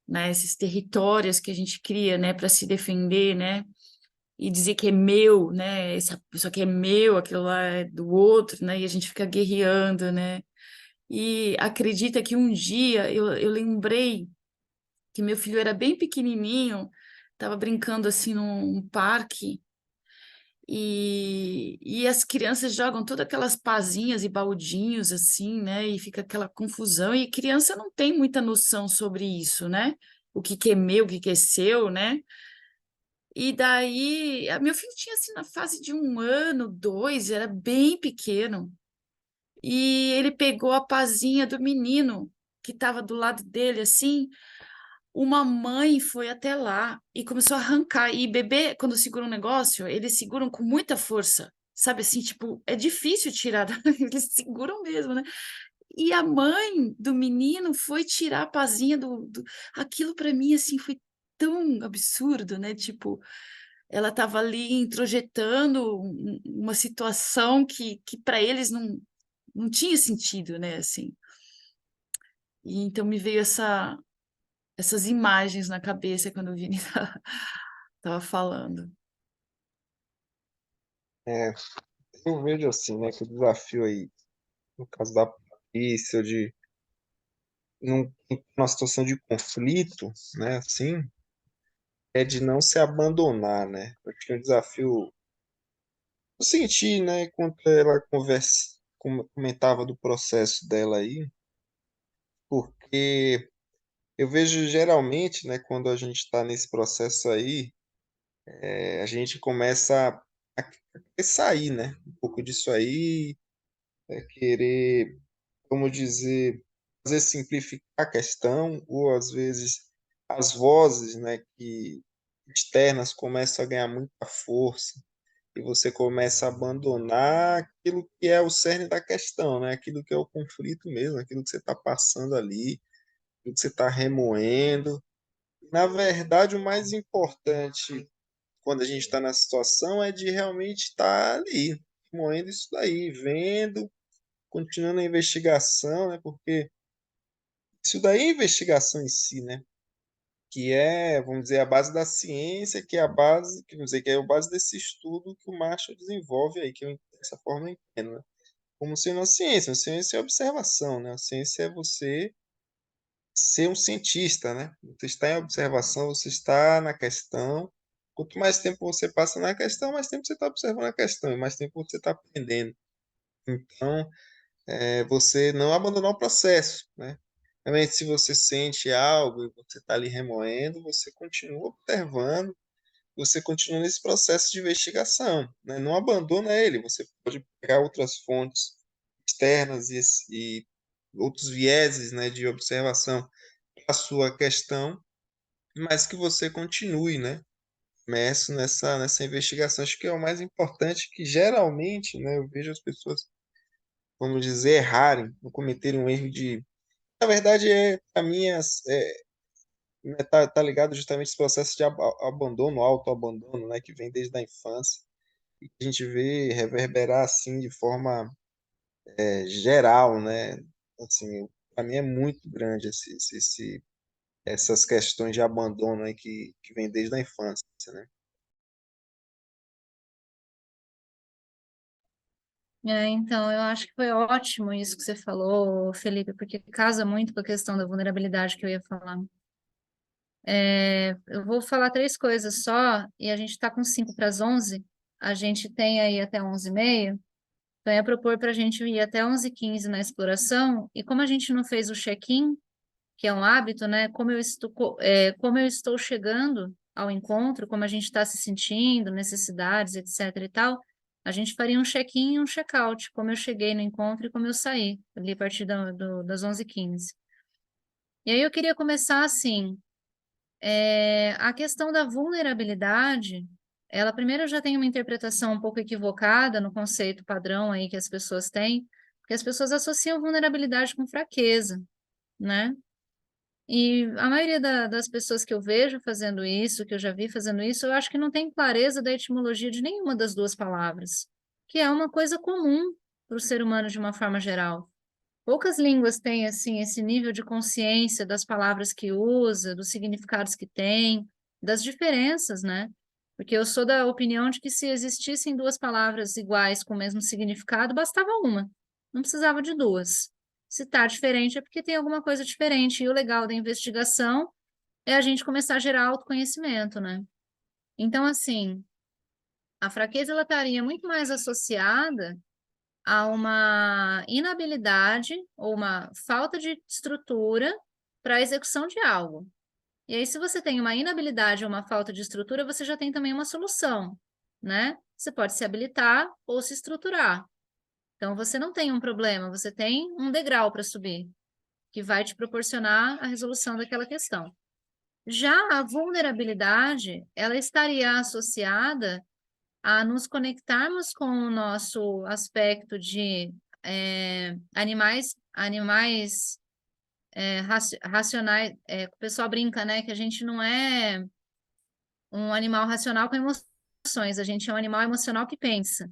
né? Esses territórios que a gente cria, né? Para se defender, né? E dizer que é meu, né? Isso aqui é meu, aquilo lá é do outro, né? E a gente fica guerreando, né? E acredita que um dia eu lembrei que meu filho era bem pequenininho, estava brincando assim num parque, e as crianças jogam todas aquelas pazinhas e baldinhos assim, né? E fica aquela confusão, e criança não tem muita noção sobre isso, né? O que que é meu, o que que é seu, né? E daí, meu filho tinha assim na fase de 1 ano, 2, era bem pequeno. E ele pegou a pazinha do menino que estava do lado dele, assim. Uma mãe foi até lá e começou a arrancar. E bebê, quando segura um negócio, eles seguram com muita força. Sabe assim, tipo, é difícil tirar, eles seguram mesmo, né? E a mãe do menino foi tirar a pazinha aquilo para mim assim foi tão absurdo, né? Tipo, ela estava ali introjetando uma situação que para eles não tinha sentido, né? Assim. E então me veio essas imagens na cabeça quando o Vini estava falando. É, eu vejo assim, né, que o desafio aí, no caso da Patrícia, de numa situação de conflito, né, assim, é de não se abandonar, né? Eu acho que é um desafio. Eu senti, né, enquanto ela comentava do processo dela aí, porque eu vejo geralmente, né, quando a gente está nesse processo aí, a gente começa a querer sair, né, um pouco disso aí, querer, como dizer, às vezes simplificar a questão, ou às vezes as vozes, né, que externas começam a ganhar muita força e você começa a abandonar aquilo que é o cerne da questão, né? Aquilo que é o conflito mesmo, aquilo que você está passando ali, aquilo que você está remoendo. Na verdade, o mais importante quando a gente está na situação é de realmente estar ali, remoendo isso daí, vendo, continuando a investigação, né? Porque isso daí é investigação em si, né? Que é, vamos dizer, a base da ciência, que é a base, que vamos dizer, que é a base desse estudo que o Marshall desenvolve aí, que eu, dessa forma eu entendo, né? Como sendo a ciência é observação, né? A ciência é você ser um cientista, né? Você está em observação, você está na questão. Quanto mais tempo você passa na questão, mais tempo você está observando a questão, e mais tempo você está aprendendo. Então, você não abandonar o processo, né? Realmente, se você sente algo e você está ali remoendo, você continua observando, você continua nesse processo de investigação, né? Não abandona ele, você pode pegar outras fontes externas e outros vieses, né, de observação para a sua questão, mas que você continue, né, imerso nessa investigação. Acho que é o mais importante, que geralmente, né, eu vejo as pessoas, vamos dizer, errarem, não cometerem um erro de... Na verdade, para mim, né, tá ligado justamente esse processo de abandono, autoabandono, né, que vem desde a infância, e que a gente vê reverberar assim de forma geral, né? Assim, para mim é muito grande essas questões de abandono aí que vem desde a infância, né? Então, eu acho que foi ótimo isso que você falou, Felipe, porque casa muito com a questão da vulnerabilidade que eu ia falar. Eu vou falar três coisas só, e a gente está com 5 para as 11, a gente tem aí até 11h30, então eu ia propor para a gente ir até 11h15 na exploração, e como a gente não fez o check-in, que é um hábito, né? Como eu estou chegando ao encontro, como a gente está se sentindo, necessidades, etc. e tal, a gente faria um check-in e um check-out, como eu cheguei no encontro e como eu saí, ali a partir das 11h15. E aí eu queria começar assim, a questão da vulnerabilidade, ela primeiro já tem uma interpretação um pouco equivocada no conceito padrão aí que as pessoas têm, porque as pessoas associam vulnerabilidade com fraqueza, né? E a maioria das pessoas que eu vejo fazendo isso, que eu já vi fazendo isso, eu acho que não tem clareza da etimologia de nenhuma das duas palavras, que é uma coisa comum para o ser humano de uma forma geral. Poucas línguas têm, assim, esse nível de consciência das palavras que usa, dos significados que tem, das diferenças, né? Porque eu sou da opinião de que se existissem duas palavras iguais com o mesmo significado, bastava uma, não precisava de duas. Se está diferente é porque tem alguma coisa diferente. E o legal da investigação é a gente começar a gerar autoconhecimento, né? Então, assim, a fraqueza ela estaria muito mais associada a uma inabilidade ou uma falta de estrutura para a execução de algo. E aí, se você tem uma inabilidade ou uma falta de estrutura, você já tem também uma solução, né? Você pode se habilitar ou se estruturar. Então, você não tem um problema, você tem um degrau para subir, que vai te proporcionar a resolução daquela questão. Já a vulnerabilidade, ela estaria associada a nos conectarmos com o nosso aspecto de animais animais racionais. O pessoal brinca, né, que a gente não é um animal racional com emoções, a gente é um animal emocional que pensa.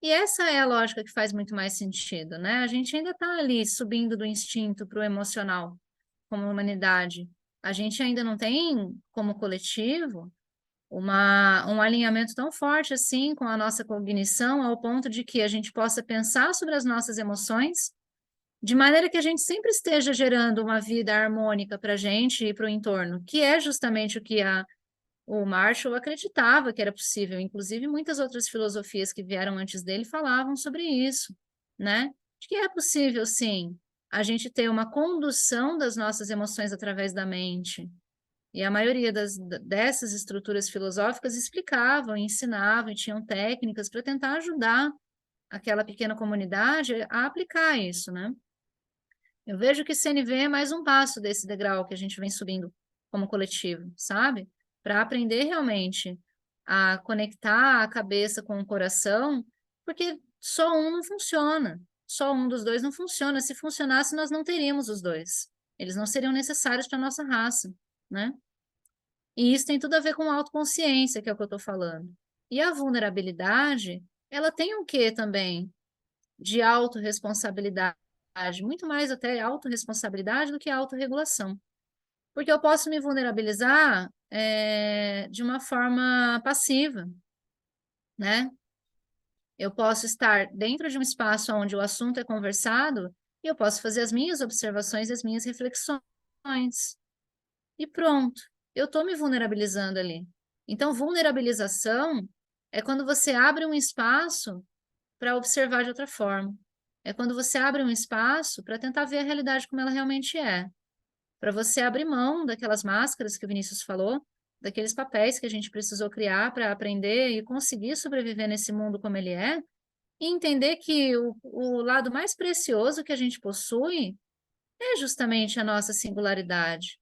E essa é a lógica que faz muito mais sentido, né? A gente ainda está ali subindo do instinto para o emocional, como humanidade. A gente ainda não tem, como coletivo, um alinhamento tão forte assim com a nossa cognição, ao ponto de que a gente possa pensar sobre as nossas emoções, de maneira que a gente sempre esteja gerando uma vida harmônica para a gente e para o entorno, que é justamente o que o Marshall acreditava que era possível. Inclusive, muitas outras filosofias que vieram antes dele falavam sobre isso, né? De que é possível, sim, a gente ter uma condução das nossas emoções através da mente. E a maioria dessas estruturas filosóficas explicavam, ensinavam e tinham técnicas para tentar ajudar aquela pequena comunidade a aplicar isso, né? Eu vejo que CNV é mais um passo desse degrau que a gente vem subindo como coletivo, sabe? Para aprender realmente a conectar a cabeça com o coração, porque só um não funciona, só um dos dois não funciona. Se funcionasse, nós não teríamos os dois. Eles não seriam necessários para a nossa raça, né? E isso tem tudo a ver com autoconsciência, que é o que eu estou falando. E a vulnerabilidade, ela tem um quê também de autorresponsabilidade, muito mais até autorresponsabilidade do que autorregulação. Porque eu posso me vulnerabilizar de uma forma passiva, né? Eu posso estar dentro de um espaço onde o assunto é conversado e eu posso fazer as minhas observações e as minhas reflexões. E pronto, eu estou me vulnerabilizando ali. Então, vulnerabilização é quando você abre um espaço para observar de outra forma. É quando você abre um espaço para tentar ver a realidade como ela realmente é. Para você abrir mão daquelas máscaras que o Vinícius falou, daqueles papéis que a gente precisou criar para aprender e conseguir sobreviver nesse mundo como ele é, e entender que o lado mais precioso que a gente possui é justamente a nossa singularidade.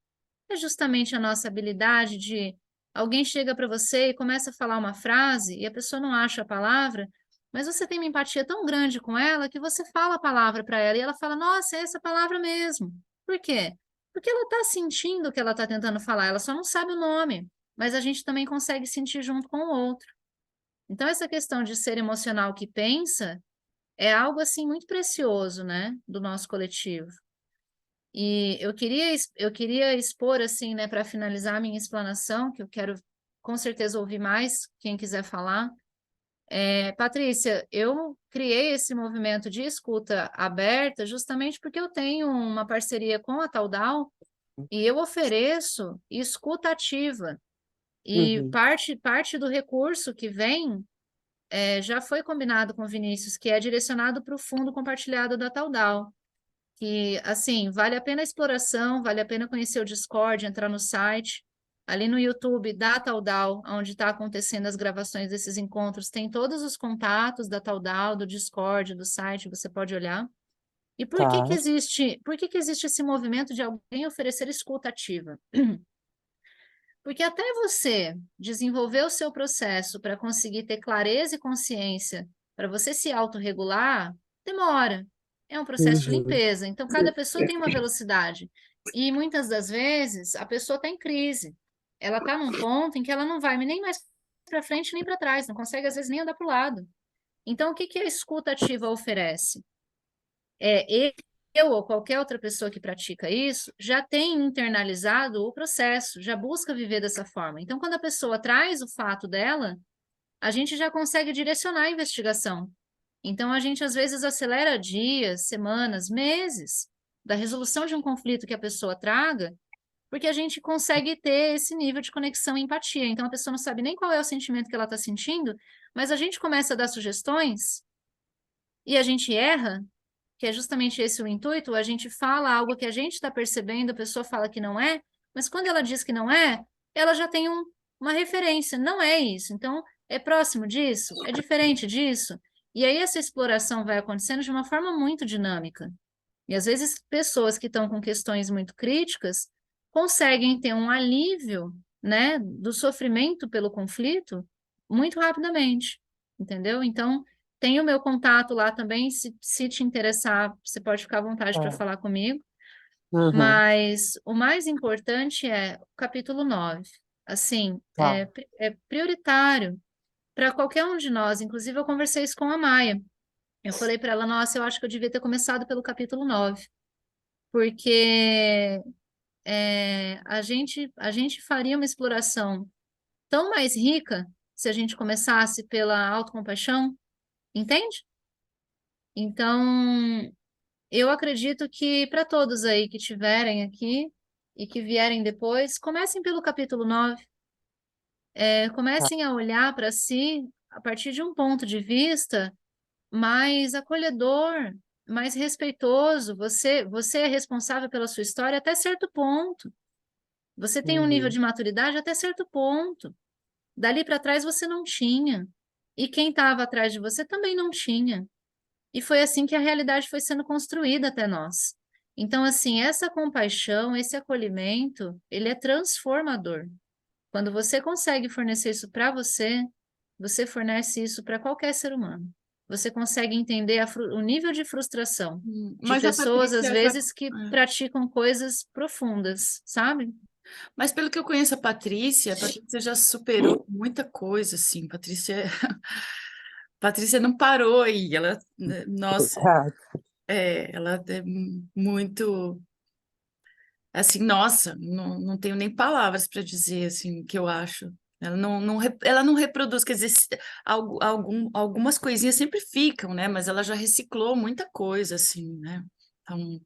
É justamente a nossa habilidade de alguém chega para você e começa a falar uma frase e a pessoa não acha a palavra, mas você tem uma empatia tão grande com ela que você fala a palavra para ela e ela fala: Nossa, é essa palavra mesmo. Por quê? Porque ela está sentindo o que ela está tentando falar, ela só não sabe o nome, mas a gente também consegue sentir junto com o outro. Então, essa questão de ser emocional que pensa é algo assim muito precioso, né, do nosso coletivo. E eu queria expor, assim, né, para finalizar a minha explanação, que eu quero com certeza ouvir mais, quem quiser falar. Patrícia, eu criei esse movimento de escuta aberta justamente porque eu tenho uma parceria com a Taudal e eu ofereço escuta ativa. E Uhum. parte do recurso que vem já foi combinado com o Vinícius, que é direcionado para o fundo compartilhado da Taudal. Que, assim, vale a pena a exploração, vale a pena conhecer o Discord, entrar no site. Ali no YouTube da Taudal, onde está acontecendo as gravações desses encontros, tem todos os contatos da Taudal, do Discord, do site, você pode olhar. E Tá. por que que existe esse movimento de alguém oferecer escuta ativa? Porque até você desenvolver o seu processo para conseguir ter clareza e consciência, para você se autorregular, demora. É um processo de Uhum. limpeza. Então, cada pessoa tem uma velocidade. E muitas das vezes a pessoa está em crise. Ela está num ponto em que ela não vai nem mais para frente nem para trás, não consegue, às vezes, nem andar para o lado. Então, o que que a escuta ativa oferece? Eu ou qualquer outra pessoa que pratica isso já tem internalizado o processo, já busca viver dessa forma. Então, quando a pessoa traz o fato dela, a gente já consegue direcionar a investigação. Então, a gente às vezes acelera dias, semanas, meses da resolução de um conflito que a pessoa traga, porque a gente consegue ter esse nível de conexão e empatia. Então, a pessoa não sabe nem qual é o sentimento que ela está sentindo, mas a gente começa a dar sugestões e a gente erra, que é justamente esse o intuito, a gente fala algo que a gente está percebendo, a pessoa fala que não é, mas quando ela diz que não é, ela já tem uma referência, não é isso. Então, é próximo disso? É diferente disso? E aí essa exploração vai acontecendo de uma forma muito dinâmica. E às vezes pessoas que estão com questões muito críticas conseguem ter um alívio, né, do sofrimento pelo conflito muito rapidamente, entendeu? Então, Tem o meu contato lá também, se te interessar, você pode ficar à vontade para É. falar comigo. Uhum. Mas o mais importante é o capítulo 9. Assim, Tá. é prioritário para qualquer um de nós. Inclusive, eu conversei isso com a Maia. Eu falei para ela, nossa, eu acho que eu devia ter começado pelo capítulo 9, porque a gente faria uma exploração tão mais rica se a gente começasse pela autocompaixão, entende? Então, eu acredito que para todos aí que tiverem aqui e que vierem depois, comecem pelo capítulo 9. Tá. Comecem a olhar para si a partir de um ponto de vista mais acolhedor, mais respeitoso. Você é responsável pela sua história até certo ponto. Você tem um nível Uhum. de maturidade até certo ponto. Dali para trás você não tinha. E quem estava atrás de você também não tinha. E foi assim que a realidade foi sendo construída até nós. Então, assim, essa compaixão, esse acolhimento, ele é transformador. Quando você consegue fornecer isso para você, você fornece isso para qualquer ser humano. Você consegue entender o nível de frustração de Mas a pessoas, às Patrícia já. vezes, que praticam coisas profundas, sabe? Mas pelo que eu conheço a Patrícia já superou muita coisa, assim. Patrícia não parou aí. Ela, nossa, Tá. ela é muito. Assim, nossa, não tenho nem palavras para dizer assim o que eu acho. Ela não reproduz, quer dizer, algumas coisinhas sempre ficam, né? Mas ela já reciclou muita coisa, assim, né? Então,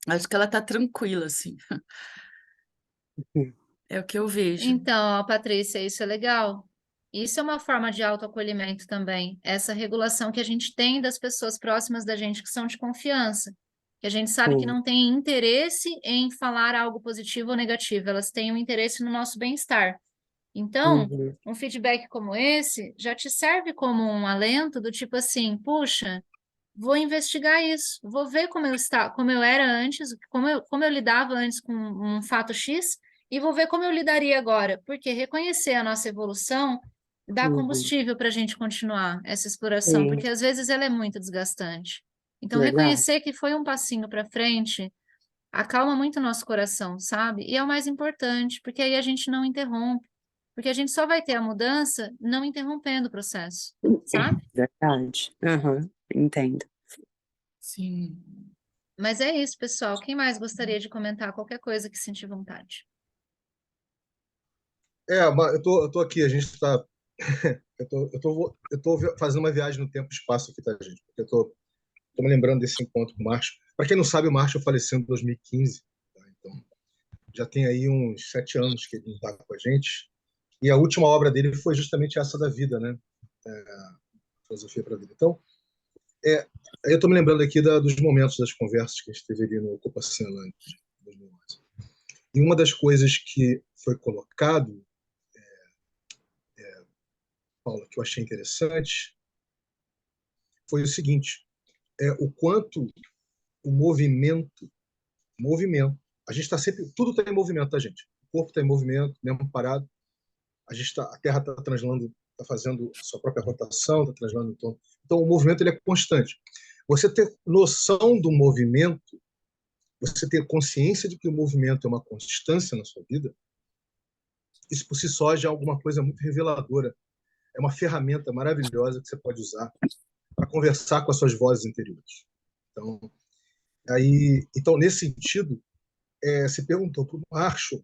acho que ela tá tranquila, assim. É o que eu vejo. Então, Patrícia, isso é legal. Isso é uma forma de autoacolhimento também. Essa regulação que a gente tem das pessoas próximas da gente que são de confiança. Que a gente sabe que Sim. não tem interesse em falar algo positivo ou negativo, elas têm um interesse no nosso bem-estar. Então, Uhum. um feedback como esse já te serve como um alento do tipo assim, puxa, vou investigar isso, vou ver como eu era antes, como eu lidava antes com um fato X, e vou ver como eu lidaria agora, porque reconhecer a nossa evolução dá Uhum. combustível para a gente continuar essa exploração, Sim. porque às vezes ela é muito desgastante. Então, Legal. reconhecer que foi um passinho para frente acalma muito o nosso coração, sabe? E é o mais importante, porque aí a gente não interrompe, porque a gente só vai ter a mudança não interrompendo o processo, sabe? Verdade. Uhum. Entendo. Sim. Mas é isso, pessoal. Quem mais gostaria de comentar qualquer coisa que sentir vontade? Mas eu tô aqui, a gente está. Eu tô fazendo uma viagem no tempo e espaço aqui, tá, gente? Porque tô me lembrando desse encontro com o Márcio. Para quem não sabe, o Márcio faleceu em 2015. Tá? Então, já tem aí uns 7 anos que ele não está com a gente. E a última obra dele foi justamente essa da vida, né? Filosofia para a Vida. Então, é, eu estou me lembrando aqui dos momentos das conversas que a gente teve ali no Copa Cianlândia, de 2011. E uma das coisas que foi colocado, Paula, que eu achei interessante, foi o seguinte: o quanto o movimento, a gente está sempre, tudo está em movimento, tá, gente? O corpo está em movimento, mesmo parado, a Terra está translando, está fazendo a sua própria rotação, está translando em torno. Então, o movimento ele é constante. Você ter noção do movimento, você ter consciência de que o movimento é uma constância na sua vida, isso por si só já é alguma coisa muito reveladora. É uma ferramenta maravilhosa que você pode usar para conversar com as suas vozes interiores. Então nesse sentido, se perguntou para o Marshall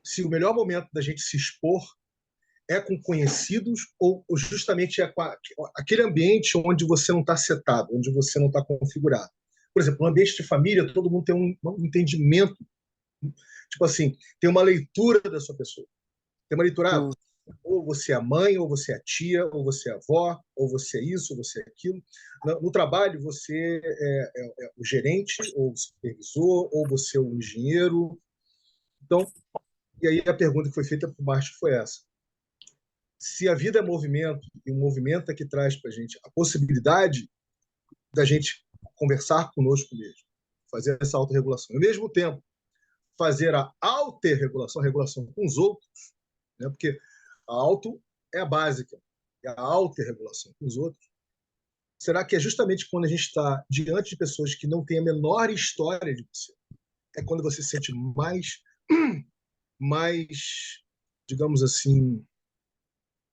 se o melhor momento da gente se expor é com conhecidos ou justamente é com aquele ambiente onde você não está setado, onde você não está configurado. Por exemplo, no ambiente de família, todo mundo tem um entendimento, tipo assim, tem uma leitura da sua pessoa. Tem uma leitura, ou você é a mãe, ou você é a tia, ou você é a avó, ou você é isso, ou você é aquilo. No trabalho, você é o gerente, ou o supervisor, ou você é o engenheiro. Então, e aí a pergunta que foi feita para o Márcio foi essa: se a vida é movimento, e o movimento é que traz para a gente a possibilidade da gente conversar conosco mesmo, fazer essa autorregulação, e ao mesmo tempo fazer a autorregulação, a regulação com os outros, né? Porque a auto é a básica, e a autorregulação com os outros, será que é justamente quando a gente está diante de pessoas que não têm a menor história de você, é quando você se sente mais, digamos assim,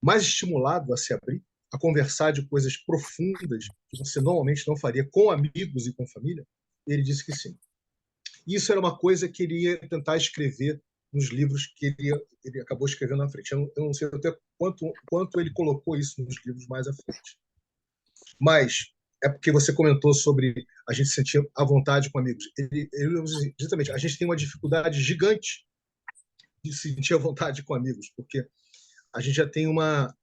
mais estimulado a se abrir, a conversar de coisas profundas que você normalmente não faria com amigos e com família? E ele disse que sim. Isso era uma coisa que ele ia tentar escrever nos livros que ele acabou escrevendo na frente. Eu não sei até quanto ele colocou isso nos livros mais à frente. Mas é porque você comentou sobre a gente sentir à vontade com amigos. Justamente, a gente tem uma dificuldade gigante de se sentir à vontade com amigos, porque a gente já tem uma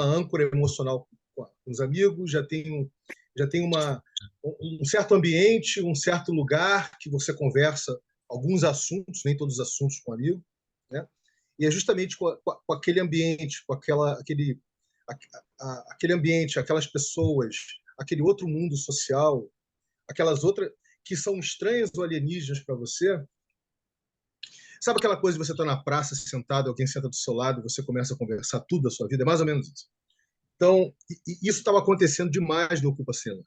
âncora emocional com os amigos, já tem um certo ambiente, um certo lugar que você conversa alguns assuntos, nem todos os assuntos com amigo, né? E é justamente com aquele ambiente, com aquele ambiente, aquelas pessoas, aquele outro mundo social, aquelas outras que são estranhas ou alienígenas para você. Sabe aquela coisa de você estar na praça sentado, alguém senta do seu lado e você começa a conversar tudo da sua vida? É mais ou menos isso. Então, isso estava acontecendo demais no Ocupa Cena. Ou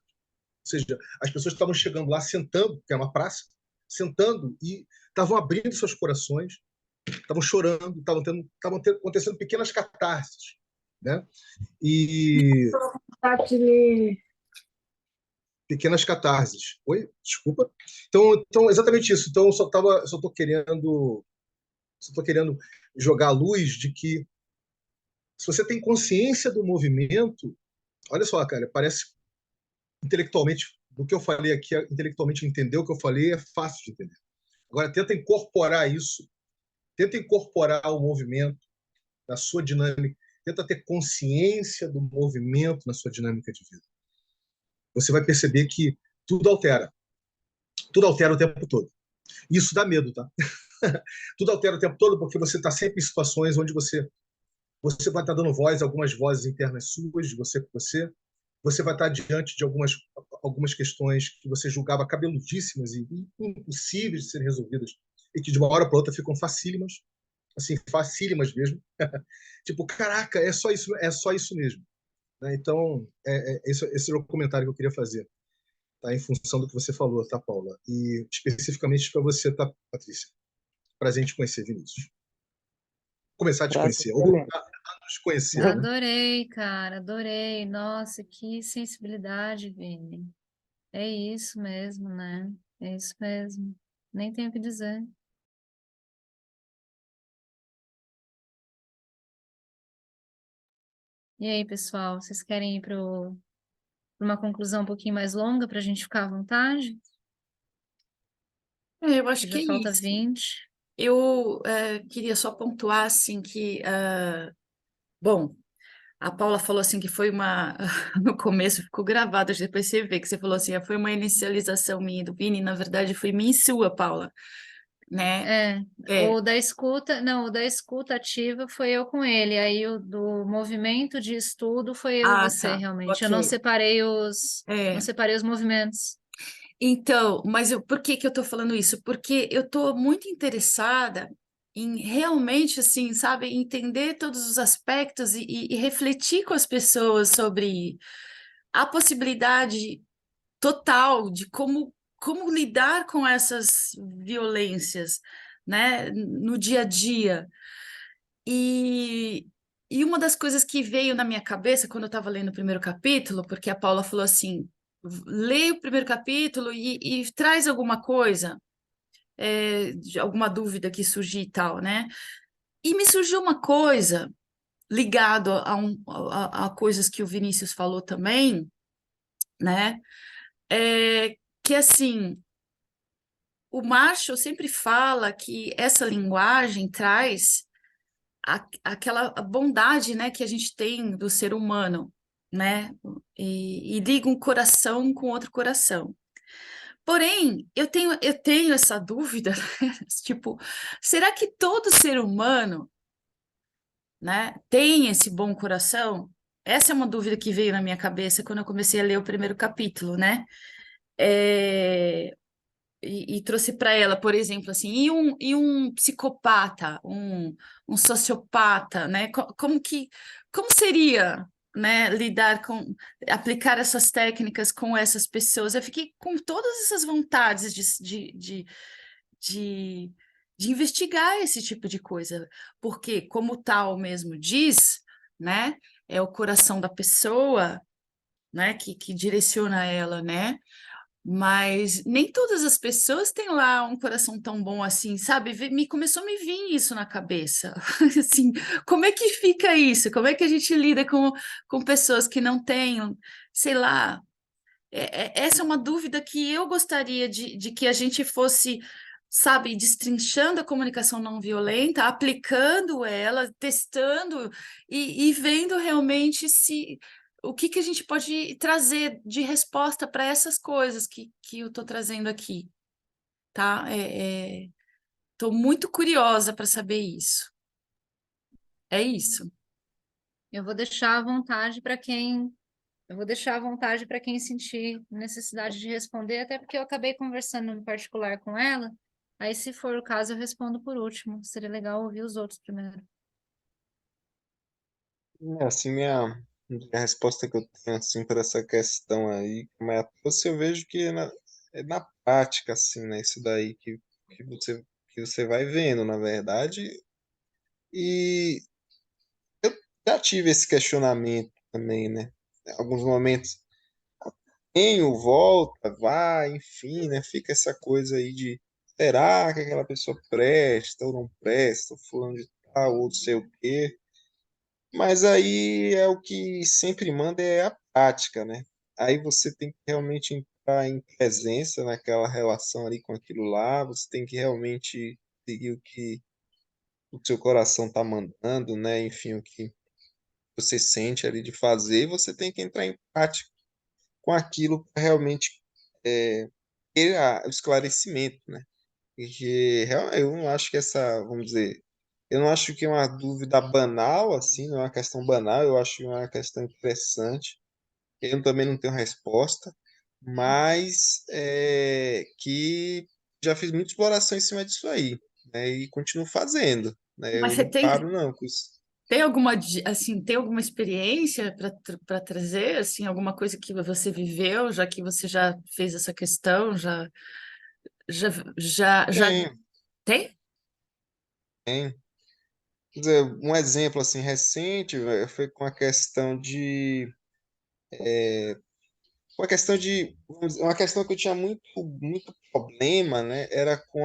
seja, as pessoas estavam chegando lá, sentando, que é uma praça, sentando e estavam abrindo seus corações, estavam chorando, estavam acontecendo pequenas catarses, né? E pequenas catarses. Oi, desculpa. Então exatamente isso. Então, eu só estou querendo jogar a luz de que se você tem consciência do movimento, olha só, cara, parece intelectualmente, do que eu falei aqui, intelectualmente entender o que eu falei é fácil de entender. Agora, tenta incorporar isso, tenta incorporar o movimento na sua dinâmica, tenta ter consciência do movimento na sua dinâmica de vida. Você vai perceber que tudo altera o tempo todo. Isso dá medo, tá? Tudo altera o tempo todo porque você está sempre em situações onde você vai estar dando voz a algumas vozes internas suas, de você com você. Você vai estar diante de algumas questões que você julgava cabeludíssimas e impossíveis de serem resolvidas e que de uma hora para outra ficam facílimas, assim, facílimas mesmo. Tipo, caraca, é só isso mesmo. Né? Então, esse é o comentário que eu queria fazer, tá? Em função do que você falou, tá, Paula? E especificamente para você, tá, Patrícia? Prazer em te conhecer, Vinícius. Começar a te conhecer, ou a nos conhecer, né? Adorei, cara, adorei. Nossa, que sensibilidade, Vini. É isso mesmo, né? É isso mesmo. Nem tenho o que dizer. E aí, pessoal, vocês querem ir para uma conclusão um pouquinho mais longa para a gente ficar à vontade? Eu acho Que que já é falta isso. 20. Eu queria só pontuar assim que, bom, a Paula falou assim que foi uma, no começo ficou gravado, depois você vê que você falou assim, foi uma inicialização minha e do Vini, na verdade foi minha e sua, Paula, né? O da escuta, não, o da escuta ativa foi eu com ele, aí o do movimento de estudo foi eu e você, Tá, realmente. Eu ok. não separei os movimentos. Então, mas por que que eu tô falando isso? Porque eu tô muito interessada em realmente, assim, sabe, entender todos os aspectos e refletir com as pessoas sobre a possibilidade total de como lidar com essas violências, né, no dia a dia. E, e uma das coisas que veio na minha cabeça quando eu estava lendo o primeiro capítulo, porque a Paula falou assim, leia o primeiro capítulo e traz alguma coisa, de alguma dúvida que surgir e tal, né? E me surgiu uma coisa ligado a coisas que o Vinícius falou também, né? Que assim, o Marshall sempre fala que essa linguagem traz aquela bondade, né, que a gente tem do ser humano, né? E liga um coração com outro coração. Porém, eu tenho essa dúvida, né? Tipo, será que todo ser humano, né, tem esse bom coração? Essa é uma dúvida que veio na minha cabeça quando eu comecei a ler o primeiro capítulo, né? E trouxe para ela, por exemplo, assim, e um psicopata, um sociopata, né? Como seria, né, aplicar essas técnicas com essas pessoas. Eu fiquei com todas essas vontades de, de investigar esse tipo de coisa, porque, como o Tal mesmo diz, né, é o coração da pessoa, né, que direciona ela, né? Mas nem todas as pessoas têm lá um coração tão bom assim, sabe? Começou a me vir isso na cabeça. Assim, como é que fica isso? Como é que a gente lida com pessoas que não têm, sei lá, essa é uma dúvida que eu gostaria de que a gente fosse, sabe, destrinchando a comunicação não violenta, aplicando ela, testando e vendo realmente se o que a gente pode trazer de resposta para essas coisas que eu estou trazendo aqui, tá? Estou muito curiosa para saber isso. É isso. Eu vou deixar à vontade para quem Eu vou deixar à vontade para quem sentir necessidade de responder, até porque eu acabei conversando em particular com ela. Aí, se for o caso, eu respondo por último. Seria legal ouvir os outros primeiro. Assim, minha resposta que eu tenho, assim, para essa questão aí, como é a você, eu vejo que é na prática, assim, né, isso daí que você vai vendo, na verdade, e eu já tive esse questionamento também, né, em alguns momentos tenho, volta, vai, enfim, né, fica essa coisa aí de será que aquela pessoa presta ou não presta, ou fulano de tal, ou não sei o quê. Mas aí é o que sempre manda é a prática, né? Aí você tem que realmente entrar em presença naquela relação ali com aquilo lá, você tem que realmente seguir o que o seu coração está mandando, né? Enfim, o que você sente ali de fazer, e você tem que entrar em prática com aquilo para realmente ter o esclarecimento, né? Porque eu não acho que essa, vamos dizer, eu não acho que é uma dúvida banal, assim, não é uma questão banal, eu acho que é uma questão interessante. Eu também não tenho resposta, mas que já fiz muita exploração em cima disso aí, né? E continuo fazendo, né? Mas Eu você não tem, paro, não, com isso. tem alguma experiência para trazer, assim, alguma coisa que você viveu, já que você já fez essa questão, já, já Tem, tem? tem. Quer dizer, um exemplo, assim, recente, foi com a questão vamos dizer, uma questão que eu tinha muito problema, né, era com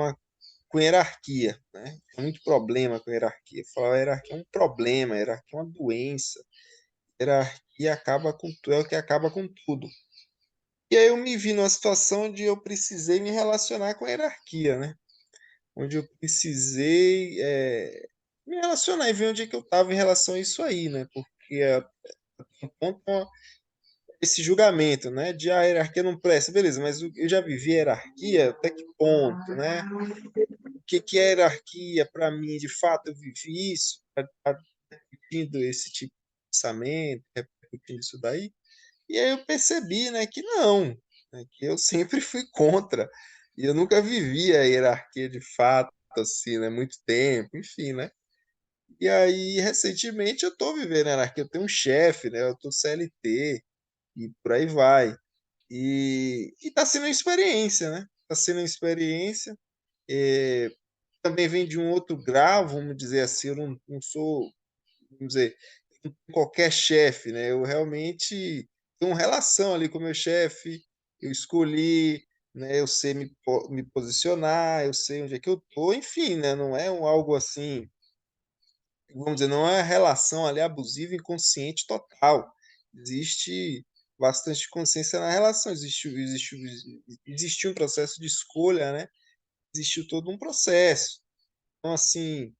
hierarquia, né? Tinha muito problema com hierarquia. Eu falava, hierarquia é um problema, hierarquia é uma doença, hierarquia acaba com tudo, é o que acaba com tudo. E aí eu me vi numa situação onde eu precisei me relacionar com a hierarquia, né? Onde eu precisei me relacionar e ver onde é que eu estava em relação a isso aí, né? Porque um ponto esse julgamento, né, de a hierarquia não presta, beleza, mas eu já vivi a hierarquia até que ponto, né? O que é hierarquia para mim? De fato, eu vivi isso, repetindo esse tipo de pensamento, repetindo isso daí, e aí eu percebi, né, que não, né, que eu sempre fui contra, e eu nunca vivi a hierarquia de fato, assim, né, muito tempo, enfim, né? E aí, recentemente, eu estou vivendo a hierarquia, eu tenho um chefe, né, eu estou CLT, e por aí vai. E está sendo uma experiência, né? Está sendo uma experiência. É, também vem de um outro grau, vamos dizer assim. Eu não sou, vamos dizer, qualquer chefe, né? Eu realmente tenho uma relação ali com o meu chefe. Eu escolhi, né? Eu sei me posicionar, eu sei onde é que eu tô. Enfim, né? Não é algo assim, vamos dizer, não é uma relação ali abusiva, inconsciente total. Existe bastante consciência na relação, existe um processo de escolha, né? Existiu todo um processo. Então, assim,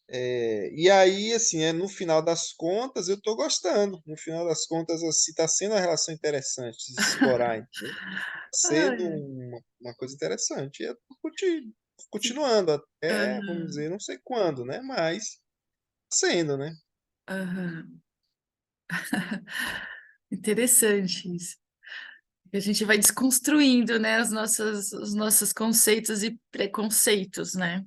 e aí, assim, no final das contas, eu estou gostando. No final das contas, assim, está sendo uma relação interessante de se explorar, entendeu? Tá sendo Ai, uma coisa interessante. E eu tô continuando até, vamos aham, dizer, não sei quando, né? Mas tá sendo, né? aham. Interessante isso. A gente vai desconstruindo, né, os nossos conceitos e preconceitos, né?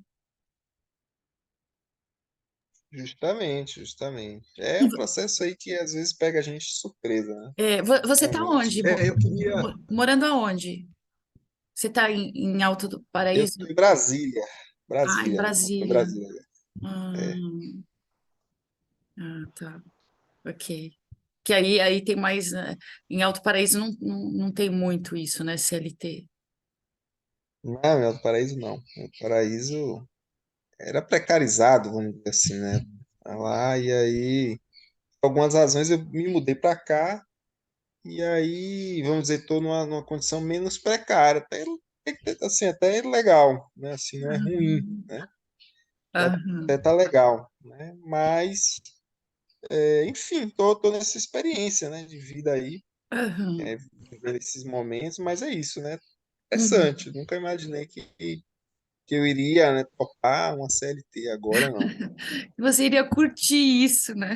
Justamente, justamente. É E um processo aí que às vezes pega a gente de surpresa, né? você está Realmente. onde? Eu queria. Morando aonde? Você está em Alto do Eu Paraíso? estou em Brasília. Ah, em Brasília. Estou em Brasília. Brasília. Ah, É. tá. Ok. Que aí tem mais. Em Alto Paraíso não tem muito isso, né? CLT. Não, em Alto Paraíso não. Em Alto Paraíso era precarizado, vamos dizer assim, né? Lá, e aí, por algumas razões, eu me mudei para cá, e aí, vamos dizer, estou numa condição menos precária, até, assim, até legal, né? Assim, não é ruim, Aham. né? Até Aham. tá legal, né? Mas, enfim, tô nessa experiência, né, de vida aí, Aham. vivendo esses momentos, mas é isso, né? Uhum. Interessante, nunca imaginei que eu iria, né, topar uma CLT agora, não. Você iria curtir isso, né?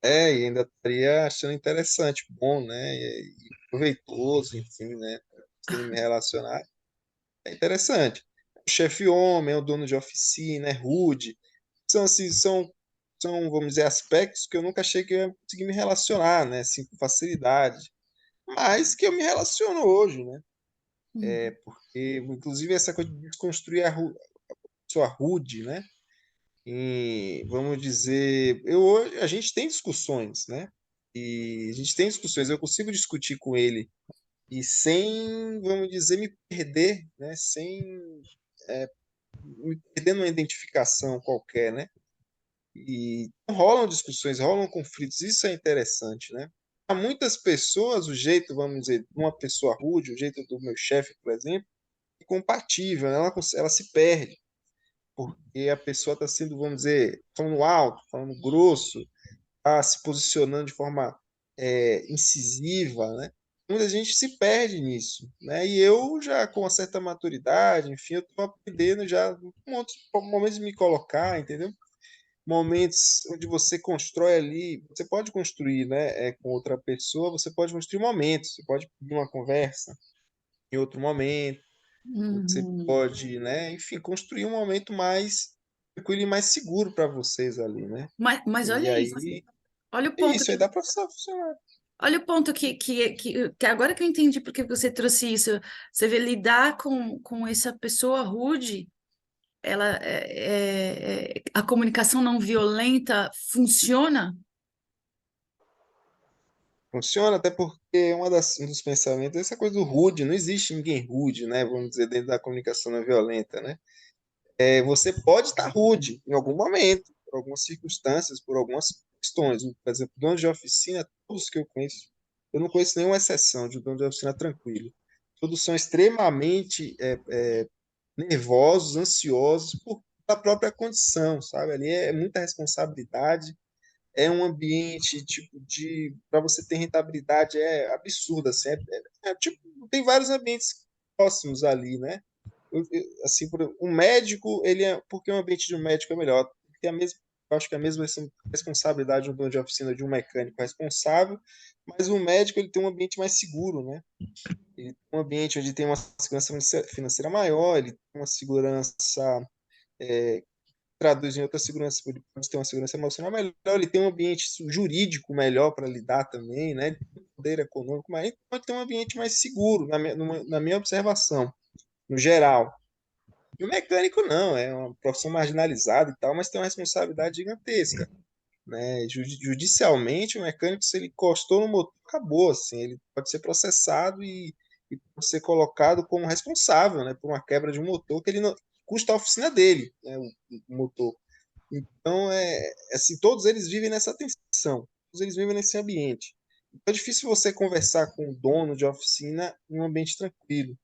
E ainda estaria achando interessante, bom, né? E proveitoso, enfim, né? Conseguindo me relacionar. É interessante. O chefe homem, é o dono de oficina, é rude. São, assim, são, vamos dizer, aspectos que eu nunca achei que eu ia conseguir me relacionar, né? Assim, com facilidade. Mas que eu me relaciono hoje, né? Uhum. Porque, inclusive, essa coisa de desconstruir a pessoa rude, né? E vamos dizer, a gente tem discussões, né? E a gente tem discussões, eu consigo discutir com ele e sem, vamos dizer, me perder, né? Sem me perder numa identificação qualquer, né? E rolam discussões, rolam conflitos, isso é interessante, né? Há muitas pessoas, o jeito, vamos dizer, de uma pessoa rude, o jeito do meu chefe, por exemplo, é compatível, né? Ela se perde porque a pessoa está sendo, vamos dizer, falando alto, falando grosso, está se posicionando de forma incisiva, né? Muita gente se perde nisso, né? E eu já com uma certa maturidade, enfim, eu estou aprendendo já momentos de me colocar, entendeu? Momentos onde você constrói ali, você pode construir, né, com outra pessoa, você pode construir momentos, você pode pedir uma conversa em outro momento, você Uhum. pode, né, enfim, construir um momento mais tranquilo e mais seguro para vocês ali, né? Mas E olha isso. aí, Olha o é ponto isso, aí dá para funcionar. Olha o ponto que agora que eu entendi porque você trouxe isso, você vê lidar com essa pessoa rude, ela a comunicação não violenta funciona? Funciona até porque um dos pensamentos é essa coisa do rude, não existe ninguém rude, né? Vamos dizer, dentro da comunicação não violenta, né? Você pode estar rude em algum momento, por algumas circunstâncias, por algumas questões. Por exemplo, donos de oficina, todos que eu conheço, eu não conheço nenhuma exceção de um dono de oficina tranquilo. Todos são extremamente nervosos, ansiosos por a própria condição, sabe? Ali é muita responsabilidade, é um ambiente tipo de para você ter rentabilidade é absurda, assim, tipo, tem vários ambientes próximos ali, né? Assim, um médico, ele é porque o ambiente de um médico é melhor, tem a mesma, eu acho que é a mesma responsabilidade de um dono de oficina de um mecânico responsável, mas o médico ele tem um ambiente mais seguro, né? Ele tem um ambiente onde tem uma segurança financeira maior, ele tem uma segurança traduz em outra segurança, ele pode ter uma segurança emocional melhor, ele tem um ambiente jurídico melhor para lidar também, né? Ele tem um poder econômico, mas ele pode ter um ambiente mais seguro, na minha observação, no geral. E o mecânico não, é uma profissão marginalizada e tal, mas tem uma responsabilidade gigantesca, né? Judicialmente, o mecânico, se ele encostou no motor, acabou, assim, ele pode ser processado e pode ser colocado como responsável, né, por uma quebra de um motor que ele não custa a oficina dele, né, o motor. Então, assim, todos eles vivem nessa tensão, todos eles vivem nesse ambiente. Então, é difícil você conversar com o dono de oficina em um ambiente tranquilo.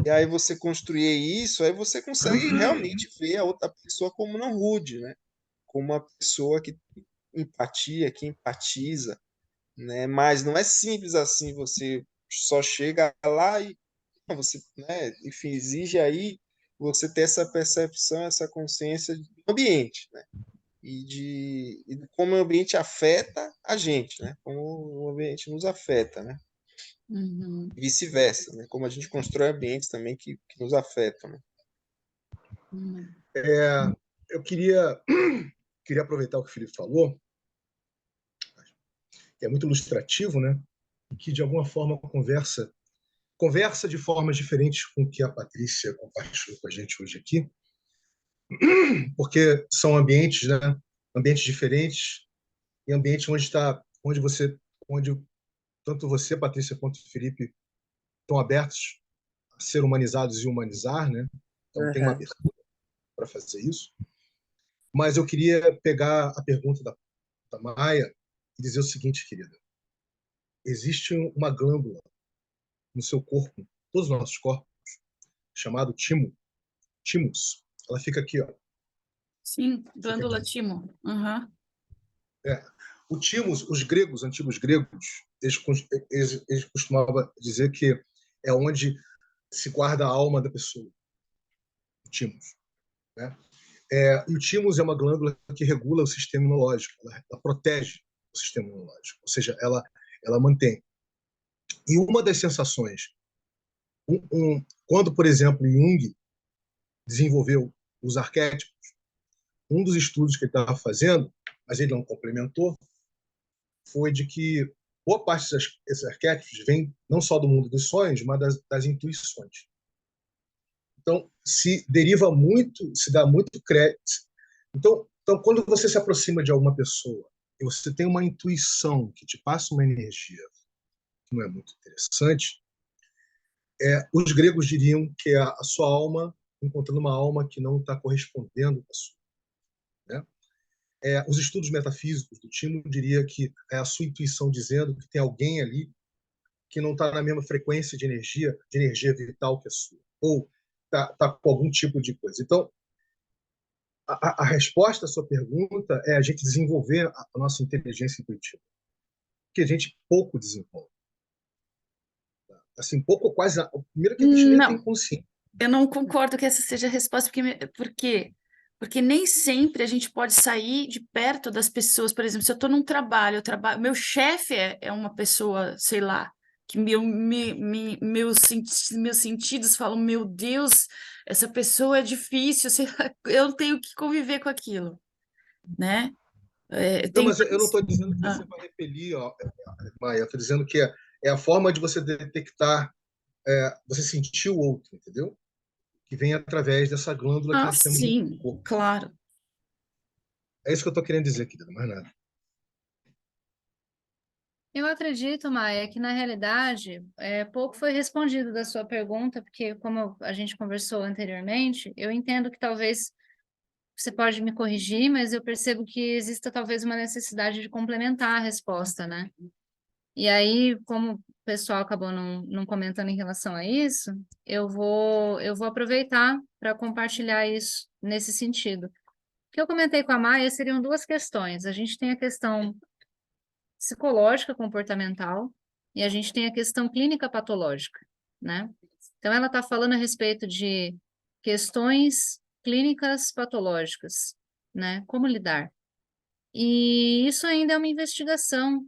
E aí você construir isso, aí você consegue realmente ver a outra pessoa como não rude, né? Como uma pessoa que tem empatia, que empatiza, né? Mas não é simples assim, você só chega lá e você, né, enfim, exige aí você ter essa percepção, essa consciência do ambiente, né? E de como o ambiente afeta a gente, né? Como o ambiente nos afeta, né? Uhum. E vice-versa, né? Como a gente constrói ambientes também que nos afetam, né? Uhum. Eu queria queria aproveitar o que o Felipe falou, que é muito ilustrativo, né? E que, de alguma forma, conversa de formas diferentes com o que a Patrícia compartilhou com a gente hoje aqui, porque são ambientes, né? Ambientes diferentes e ambientes onde tanto você, Patrícia, quanto o Felipe estão abertos a ser humanizados e humanizar, né? Então tem uma Aham. abertura para fazer isso. Mas eu queria pegar a pergunta da Maia e dizer o seguinte, querida: existe uma glândula no seu corpo, todos os nossos corpos, chamado timus. Ela fica aqui, ó. Sim, Fica glândula aqui. timo. Aham. É. O timus, os gregos, antigos gregos, eles costumavam dizer que é onde se guarda a alma da pessoa, o timus, né? E o timus é uma glândula que regula o sistema imunológico, ela protege o sistema imunológico, ou seja, ela mantém. E uma das sensações, quando, por exemplo, Jung desenvolveu os arquétipos, um dos estudos que ele estava fazendo, mas ele não complementou, foi de que boa parte desses arquétipos vem não só do mundo dos sonhos, mas das intuições. Então, se deriva muito, se dá muito crédito. Então, quando você se aproxima de alguma pessoa e você tem uma intuição que te passa uma energia que não é muito interessante, os gregos diriam que é a sua alma encontrando uma alma que não está correspondendo com a sua, né? Os estudos metafísicos do Timo diria que é a sua intuição dizendo que tem alguém ali que não está na mesma frequência de energia vital que a sua, ou está com algum tipo de coisa. Então, a resposta à sua pergunta é a gente desenvolver a nossa inteligência intuitiva, que a gente pouco desenvolve. Assim, pouco ou quase. Primeiro que a gente nem tem Não, consciência. eu não concordo que essa seja a resposta, por quê? Porque nem sempre a gente pode sair de perto das pessoas. Por exemplo, se eu estou num trabalho, meu chefe é uma pessoa, sei lá, que meus sentidos falam, meu Deus, essa pessoa é difícil, sei lá, eu tenho que conviver com aquilo, né? Não, Tem mas eu não vezes. estou dizendo que Ah, você vai repelir, ó, Maia. Eu estou dizendo que é a forma de você detectar, você sentir o outro, entendeu? Que vem através dessa glândula que nós temos no sim, corpo. claro. É isso que eu estou querendo dizer, querida, mais nada. Eu acredito, Maia, que na realidade pouco foi respondido da sua pergunta, porque como a gente conversou anteriormente, eu entendo que talvez você pode me corrigir, mas eu percebo que exista talvez uma necessidade de complementar a resposta, né? E aí, como o pessoal acabou não comentando em relação a isso, eu vou aproveitar para compartilhar isso nesse sentido. O que eu comentei com a Maia seriam duas questões. A gente tem a questão psicológica comportamental e a gente tem a questão clínica patológica, né? Então, ela está falando a respeito de questões clínicas patológicas, né? Como lidar. E isso ainda é uma investigação,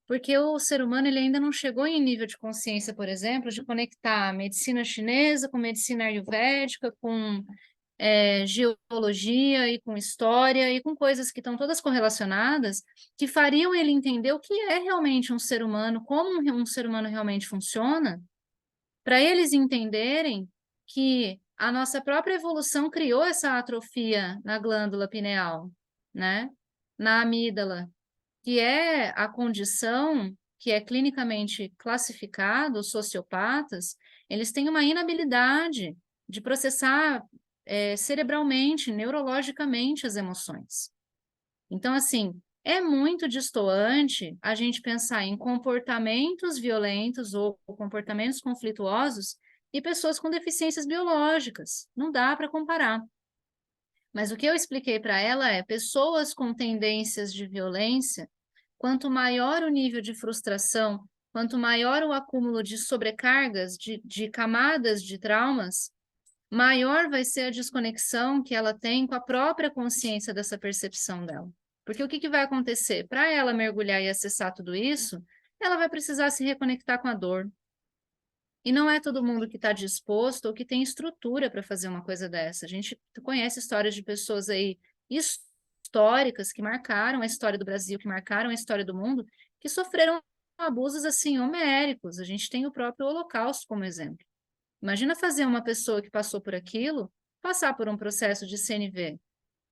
porque o ser humano ele ainda não chegou em nível de consciência, por exemplo, de conectar a medicina chinesa com medicina ayurvédica, com geologia e com história e com coisas que estão todas correlacionadas, que fariam ele entender o que é realmente um ser humano, como um ser humano realmente funciona, para eles entenderem que a nossa própria evolução criou essa atrofia na glândula pineal, né? Na amígdala, que é a condição que é clinicamente classificado, os sociopatas, eles têm uma inabilidade de processar cerebralmente, neurologicamente as emoções. Então, assim, é muito destoante a gente pensar em comportamentos violentos ou comportamentos conflituosos e pessoas com deficiências biológicas. Não dá para comparar. Mas o que eu expliquei para ela é pessoas com tendências de violência, quanto maior o nível de frustração, quanto maior o acúmulo de sobrecargas, de camadas de traumas, maior vai ser a desconexão que ela tem com a própria consciência dessa percepção dela. Porque o que vai acontecer? Para ela mergulhar e acessar tudo isso, ela vai precisar se reconectar com a dor. E não é todo mundo que está disposto ou que tem estrutura para fazer uma coisa dessa. A gente conhece histórias de pessoas aí históricas que marcaram a história do Brasil, que marcaram a história do mundo, que sofreram abusos assim homéricos. A gente tem o próprio Holocausto como exemplo. Imagina fazer uma pessoa que passou por aquilo passar por um processo de CNV,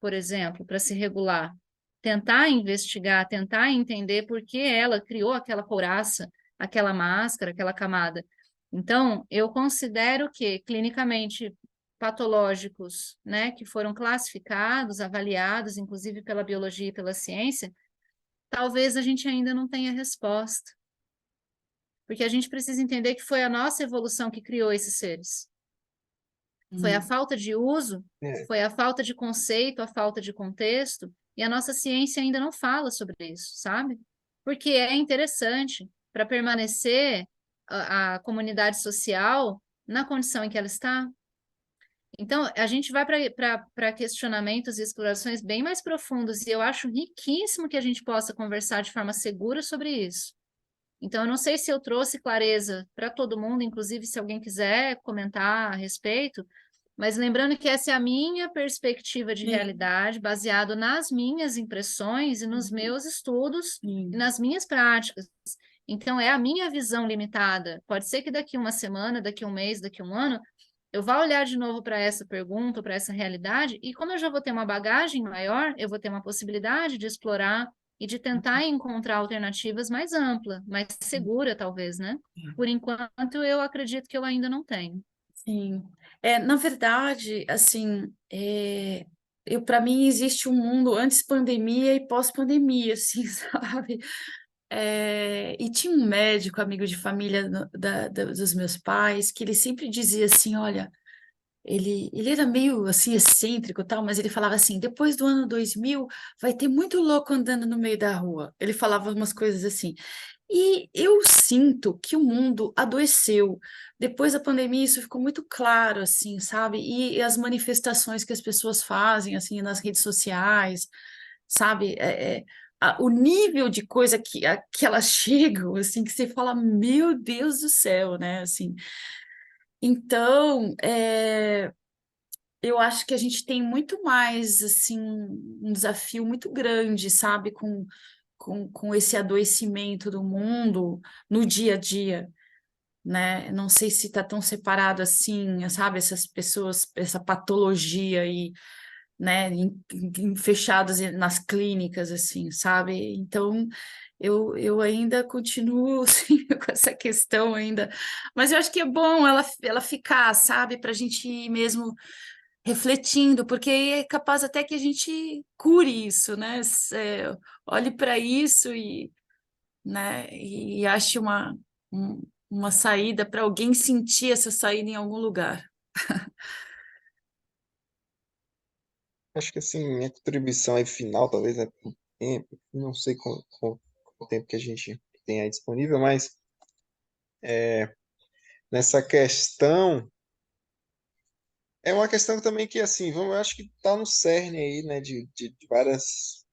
por exemplo, para se regular, tentar investigar, tentar entender por que ela criou aquela couraça, aquela máscara, aquela camada. Então, eu considero que clinicamente patológicos, né, que foram classificados, avaliados, inclusive pela biologia e pela ciência, talvez a gente ainda não tenha resposta. Porque a gente precisa entender que foi a nossa evolução que criou esses seres. Foi a falta de uso, É, foi a falta de conceito, a falta de contexto, e a nossa ciência ainda não fala sobre isso, sabe? Porque é interessante para permanecer a comunidade social na condição em que ela está. Então, a gente vai para questionamentos e explorações bem mais profundos, e eu acho riquíssimo que a gente possa conversar de forma segura sobre isso. Então, eu não sei se eu trouxe clareza para todo mundo, inclusive se alguém quiser comentar a respeito, mas lembrando que essa é a minha perspectiva de Sim, realidade, baseado nas minhas impressões e nos meus estudos e sim. nas minhas práticas. Então, é a minha visão limitada. Pode ser que daqui uma semana, daqui um mês, daqui um ano, eu vá olhar de novo para essa pergunta, para essa realidade, e como eu já vou ter uma bagagem maior, eu vou ter uma possibilidade de explorar e de tentar encontrar alternativas mais ampla, mais segura, talvez, né? Por enquanto, eu acredito que eu ainda não tenho. Sim. Na verdade, assim, para mim existe um mundo antes pandemia e pós-pandemia, assim, sabe? E tinha um médico, amigo de família dos meus pais, que ele sempre dizia assim, olha, ele era meio assim excêntrico e tal, mas ele falava assim, depois do ano 2000 vai ter muito louco andando no meio da rua. Ele falava umas coisas assim. E eu sinto que o mundo adoeceu. Depois da pandemia, isso ficou muito claro, assim, sabe? E as manifestações que as pessoas fazem, assim, nas redes sociais, sabe? O nível de coisa que elas chegam, assim, que você fala, meu Deus do céu, né? Assim, então, eu acho que a gente tem muito mais, assim, um desafio muito grande, sabe? Com esse adoecimento do mundo no dia a dia, né? Não sei se está tão separado assim, sabe? Essas pessoas, essa patologia aí, né? Fechadas nas clínicas, assim, sabe? Então, eu ainda continuo assim, com essa questão ainda, mas eu acho que é bom ela ficar, sabe? Para a gente ir mesmo refletindo, porque aí é capaz até que a gente cure isso, né? Olhe para isso né? E ache uma saída para alguém sentir essa saída em algum lugar. acho que assim, minha contribuição aí final, talvez, né, por tempo, não sei qual o tempo que a gente tem aí disponível, mas nessa questão, é uma questão também que, assim, eu acho que está no cerne aí, né, de vários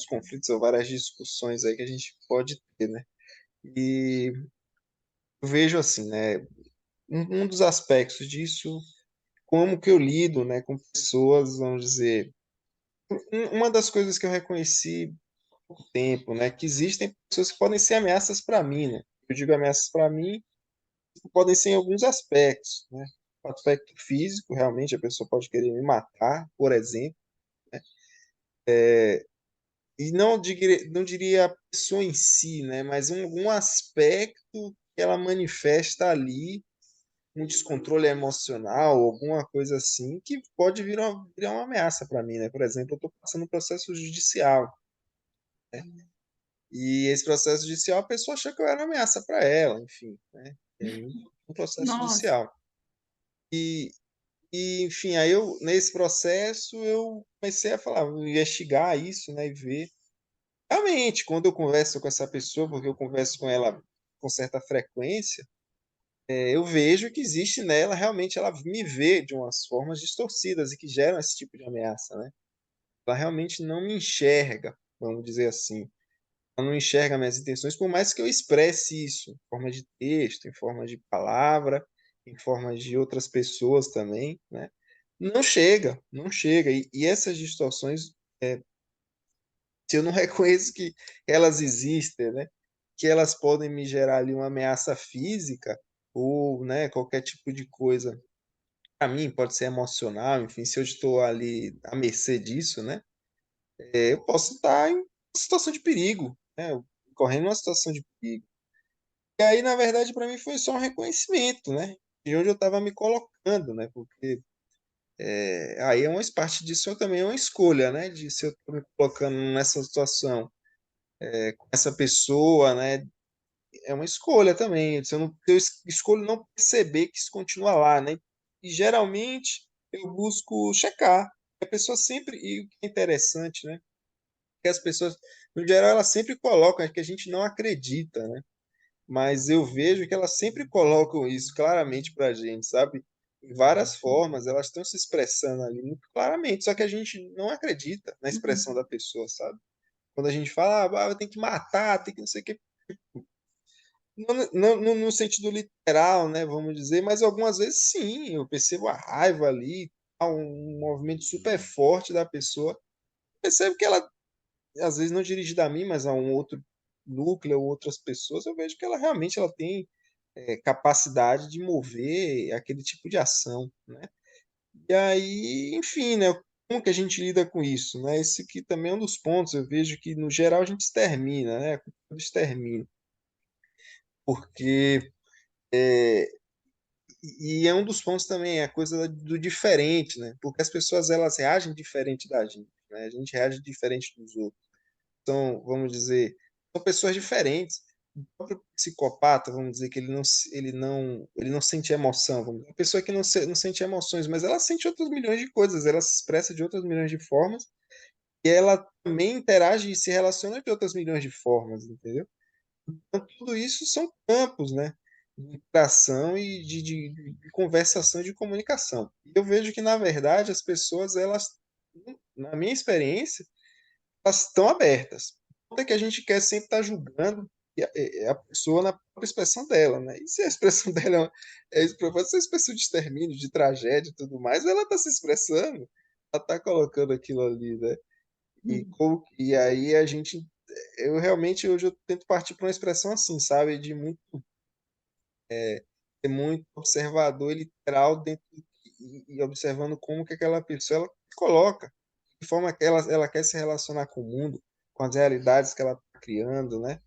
conflitos ou várias discussões aí que a gente pode ter, né? E eu vejo assim, né, um dos aspectos disso, como que eu lido, né, com pessoas, vamos dizer, uma das coisas que eu reconheci por tempo, né, que existem pessoas que podem ser ameaças para mim, né? Eu digo ameaças para mim, podem ser em alguns aspectos, né? O aspecto físico, realmente, a pessoa pode querer me matar, por exemplo, e não diria a pessoa em si, né, mas um aspecto que ela manifesta ali, um descontrole emocional, alguma coisa assim, que pode virar uma ameaça para mim, né? Por exemplo, eu estou passando um processo judicial, né? E esse processo judicial, a pessoa achou que eu era uma ameaça para ela, enfim, né? Tem um processo Nossa, judicial. E, enfim, aí nesse processo, eu comecei a falar, investigar isso, né, e ver. Realmente, quando eu converso com essa pessoa, porque eu converso com ela com certa frequência, eu vejo que existe nela, realmente, ela me vê de umas formas distorcidas e que geram esse tipo de ameaça, né? Ela realmente não me enxerga, vamos dizer assim. Ela não enxerga minhas intenções, por mais que eu expresse isso em forma de texto, em forma de palavra, em forma de outras pessoas também, né? Não chega, não chega. E essas distorções Se eu não reconheço que elas existem, né, que elas podem me gerar ali uma ameaça física ou, né, qualquer tipo de coisa, para mim pode ser emocional, enfim, se eu estou ali à mercê disso, né, eu posso estar em uma situação de perigo, né, correndo uma situação de perigo. E aí, na verdade, para mim foi só um reconhecimento, né, de onde eu estava me colocando, né, porque aí é uma parte disso também é uma escolha, né, de se eu estou me colocando nessa situação, com essa pessoa, né, é uma escolha também. Se eu não, eu escolho não perceber que isso continua lá, né? E geralmente eu busco checar. A pessoa sempre, e o que é interessante, né? Que as pessoas, no geral, elas sempre colocam, é que a gente não acredita, né? Mas eu vejo que elas sempre colocam isso claramente para a gente, sabe? Em várias formas, elas estão se expressando ali muito claramente, só que a gente não acredita na expressão da pessoa, sabe? Quando a gente fala, ah, tem que matar, tem que não sei o quê. Não no sentido literal, né, vamos dizer, mas algumas vezes sim, eu percebo a raiva ali, um movimento super forte da pessoa. Percebo que ela, às vezes, não dirigida a mim, mas a um outro núcleo ou outras pessoas, eu vejo que ela realmente ela tem capacidade de mover aquele tipo de ação, né? E aí, enfim, né? Como que a gente lida com isso, né? Esse que também é um dos pontos. Eu vejo que no geral a gente extermina, né? Extermina, porque e é um dos pontos também, a coisa do diferente, né? Porque as pessoas elas reagem diferente da gente, né? A gente reage diferente dos outros. Então, vamos dizer, são pessoas diferentes. O próprio psicopata, vamos dizer que ele não sente emoção. Vamos dizer. A pessoa que não sente emoções, mas ela sente outros milhões de coisas, ela se expressa de outras milhões de formas e ela também interage e se relaciona de outras milhões de formas, entendeu? Então, tudo isso são campos, né, de interação e de conversação e de comunicação. E eu vejo que, na verdade, as pessoas, elas, na minha experiência, elas estão abertas. Não é que a gente quer sempre estar julgando a pessoa na própria expressão dela, né? E se a expressão dela pode ser expressão de extermínio, de tragédia e tudo mais, ela está se expressando, ela está colocando aquilo ali, né? E aí a gente, eu realmente hoje eu tento partir para uma expressão assim, sabe, de muito ser muito observador e literal dentro e observando como que aquela pessoa ela se coloca, de forma que ela quer se relacionar com o mundo, com as realidades que ela está criando, né?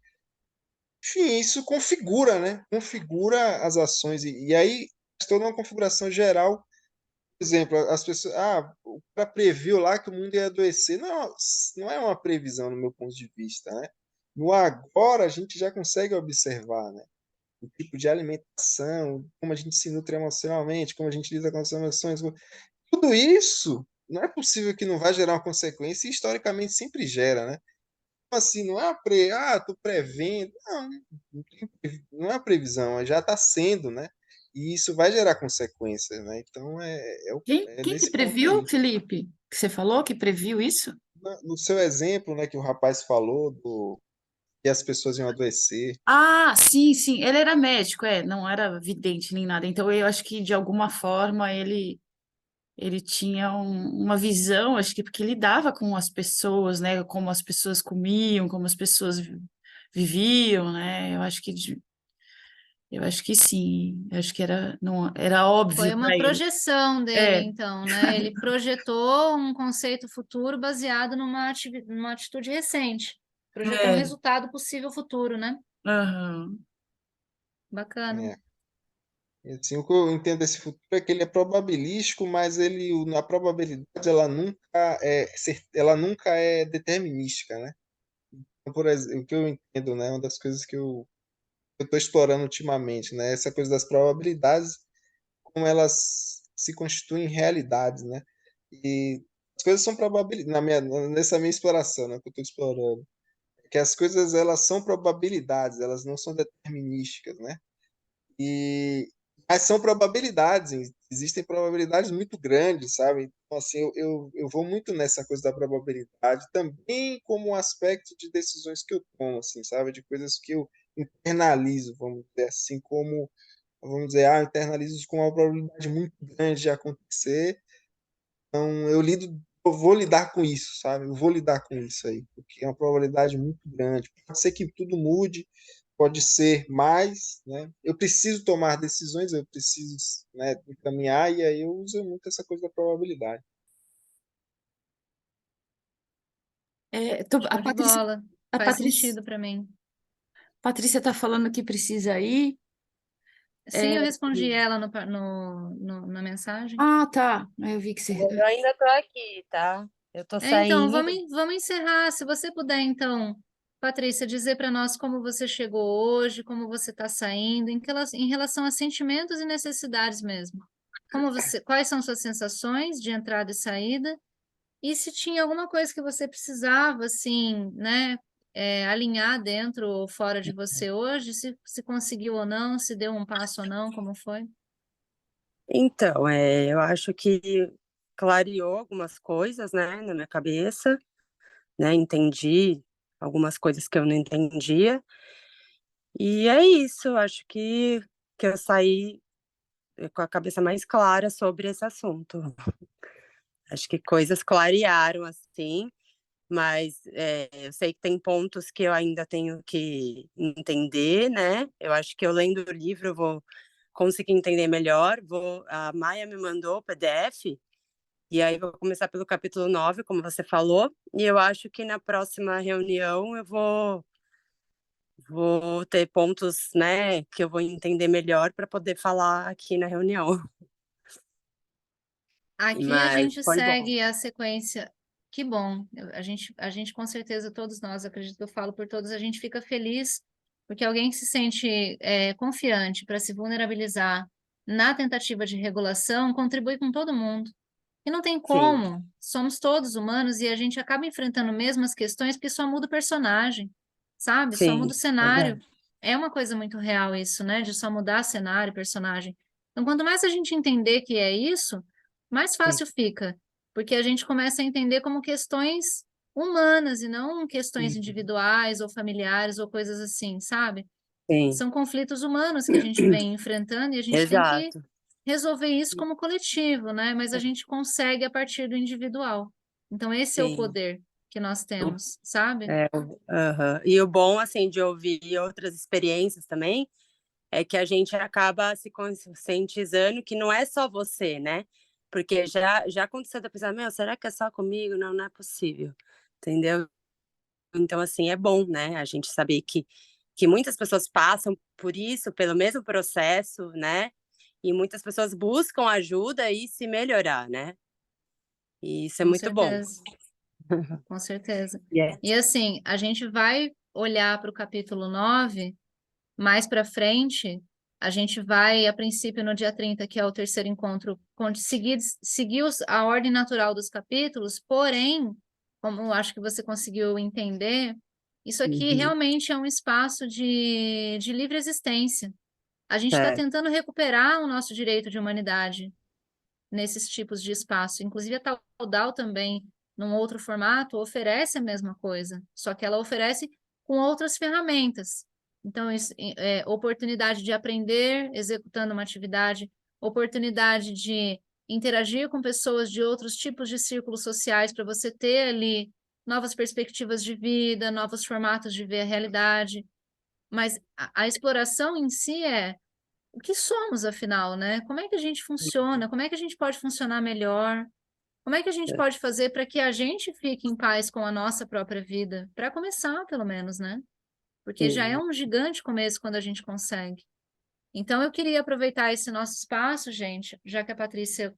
Enfim, isso configura, né? Configura as ações e aí toda uma configuração geral. Por exemplo, as pessoas, o cara previu lá que o mundo ia adoecer. Não, não é uma previsão no meu ponto de vista, né? No agora a gente já consegue observar, né? O tipo de alimentação, como a gente se nutre emocionalmente, como a gente lida com as emoções. Tudo isso não é possível que não vai gerar uma consequência e historicamente sempre gera, né? Então, assim, não é tô prevendo. Não, não é a previsão, já está sendo, né? E isso vai gerar consequências, né? Então é Quem que nesse ponto previu, aí. Felipe? Que você falou que previu isso? No seu exemplo, né, que o rapaz falou que as pessoas iam adoecer. Ah, sim, sim. Ele era médico, não era vidente nem nada. Então eu acho que de alguma forma ele tinha uma visão, acho que porque lidava com as pessoas, né? Como as pessoas comiam, como as pessoas viviam, né? Eu acho que sim. Eu acho que era não era Foi óbvio uma para ele. projeção dele, É, então, né? Ele projetou um conceito futuro baseado numa atitude recente. Projetou um é. resultado possível futuro, né? Aham. Bacana. É. E, assim, o que eu entendo desse futuro é que ele é probabilístico, mas a probabilidade ela nunca é determinística, né? Então, por exemplo, o que eu entendo, né, uma das coisas que eu estou explorando ultimamente, né, essa coisa das probabilidades, como elas se constituem em realidades, né? E as coisas são probabilidades, nessa minha exploração, né, que eu estou explorando, que as coisas elas são probabilidades, elas não são determinísticas, né? E mas são probabilidades, existem probabilidades muito grandes, sabe? Então, assim, eu vou muito nessa coisa da probabilidade, também como um aspecto de decisões que eu tomo, assim, sabe? De coisas que eu internalizo, vamos dizer assim, como, vamos dizer, internalizo com uma probabilidade muito grande de acontecer. Então, eu lido eu vou lidar com isso, sabe? Eu vou lidar com isso aí, porque é uma probabilidade muito grande. Pode ser que tudo mude, pode ser mais, né? Eu preciso tomar decisões, eu preciso, né, encaminhar, e aí eu uso muito essa coisa da probabilidade. A Show de bola. a Faz Patrícia, sentido para mim. Patrícia tá falando que precisa ir. Sim, É, eu respondi ela na mensagem. tá. Eu vi que você. Eu ainda tô aqui, tá? Eu tô Então, saindo. vamos encerrar. Se você puder, então, Patrícia, dizer para nós como você chegou hoje, como você está saindo, em relação a sentimentos e necessidades mesmo. Quais são suas sensações de entrada e saída? E se tinha alguma coisa que você precisava, assim, né, alinhar dentro ou fora de você hoje, se conseguiu ou não, se deu um passo ou não, como foi? Então, eu acho que clareou algumas coisas, né, na minha cabeça, né? Entendi algumas coisas que eu não entendia. E é isso, acho que eu saí com a cabeça mais clara sobre esse assunto. Acho que coisas clarearam assim, mas eu sei que tem pontos que eu ainda tenho que entender, né? Eu acho que eu lendo o livro eu vou conseguir entender melhor. A Maia me mandou o PDF, e aí vou começar pelo capítulo 9, como você falou, e eu acho que na próxima reunião eu vou ter pontos, né, que eu vou entender melhor para poder falar aqui na reunião. Aqui a Mas gente foi bom. segue a sequência. Que bom. A gente com certeza, todos nós, acredito que eu falo por todos, a gente fica feliz porque alguém que se sente confiante para se vulnerabilizar na tentativa de regulação contribui com todo mundo. E não tem Sim, como. Somos todos humanos e a gente acaba enfrentando mesmas questões porque só muda o personagem, sabe? Só muda sim, o cenário. verdade. É uma coisa muito real isso, né? De só mudar cenário, personagem. Então, quanto mais a gente entender que é isso, mais Sim, fácil fica, porque a gente começa a entender como questões humanas e não questões individuais ou familiares ou coisas assim, sabe? sim, São conflitos humanos que a gente vem enfrentando e a gente tem que exato. resolver isso como coletivo, né? Mas a gente consegue a partir do individual. Então, esse é o Sim. poder que nós temos, sabe? É, aham. E o bom, assim, de ouvir outras experiências também, é que a gente acaba se conscientizando que não é só você, né? Porque já aconteceu de pensar, meu, será que é só comigo? Não, não é possível, entendeu? Então, assim, é bom, né? A gente saber que muitas pessoas passam por isso, pelo mesmo processo, né? E muitas pessoas buscam ajuda e se melhorar, né? E isso é Com muito bom. certeza, com certeza. Yeah. E assim, a gente vai olhar para o capítulo 9 mais para frente. A gente vai, a princípio, no dia 30, que é o terceiro encontro, seguir a ordem natural dos capítulos, porém, como eu acho que você conseguiu entender, isso aqui Uhum. realmente é um espaço de livre existência. A gente está É, tentando recuperar o nosso direito de humanidade nesses tipos de espaço. Inclusive, a Taudal também, num outro formato, oferece a mesma coisa, só que ela oferece com outras ferramentas. Então, oportunidade de aprender executando uma atividade, oportunidade de interagir com pessoas de outros tipos de círculos sociais para você ter ali novas perspectivas de vida, novos formatos de ver a realidade. Mas a exploração em si é o que somos, afinal, né? Como é que a gente funciona? Como é que a gente pode funcionar melhor? Como é que a gente é, pode fazer para que a gente fique em paz com a nossa própria vida? Para começar, pelo menos, né? Porque já é sim. um gigante começo quando a gente consegue. Então, eu queria aproveitar esse nosso espaço, gente, já que a Patrícia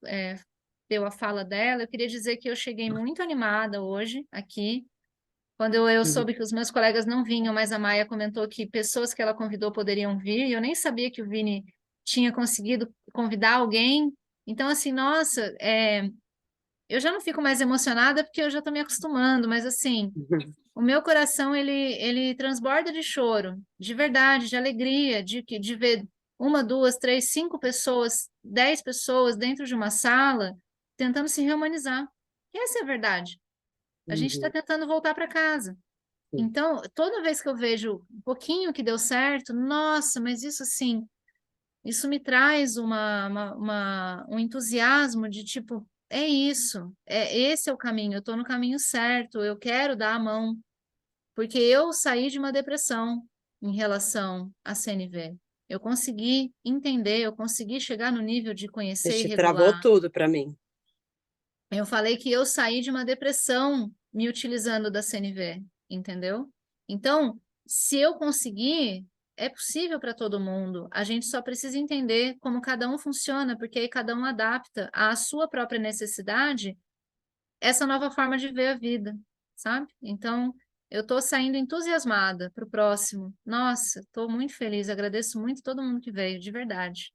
deu a fala dela, eu queria dizer que eu cheguei muito animada hoje aqui. Quando eu Uhum. soube que os meus colegas não vinham, mas a Maia comentou que pessoas que ela convidou poderiam vir, e eu nem sabia que o Vini tinha conseguido convidar alguém. Então, assim, nossa, eu já não fico mais emocionada porque eu já estou me acostumando, mas assim, o meu coração, ele transborda de choro, de verdade, de alegria, de ver uma, duas, três, 5 pessoas, 10 pessoas dentro de uma sala tentando se rehumanizar. E essa é a verdade. A gente está Uhum. tentando voltar para casa. Sim. Então, toda vez que eu vejo um pouquinho que deu certo, nossa, mas isso assim, isso me traz um entusiasmo de tipo, é isso, esse é o caminho, eu estou no caminho certo, eu quero dar a mão, porque eu saí de uma depressão em relação à CNV. Eu consegui entender, eu consegui chegar no nível de conhecer e Ixi, travou regular. tudo para mim. Eu falei que eu saí de uma depressão me utilizando da CNV, entendeu? Então, se eu conseguir, é possível para todo mundo. A gente só precisa entender como cada um funciona, porque aí cada um adapta à sua própria necessidade essa nova forma de ver a vida, sabe? Então, eu estou saindo entusiasmada para o próximo. Nossa, estou muito feliz, agradeço muito todo mundo que veio, de verdade.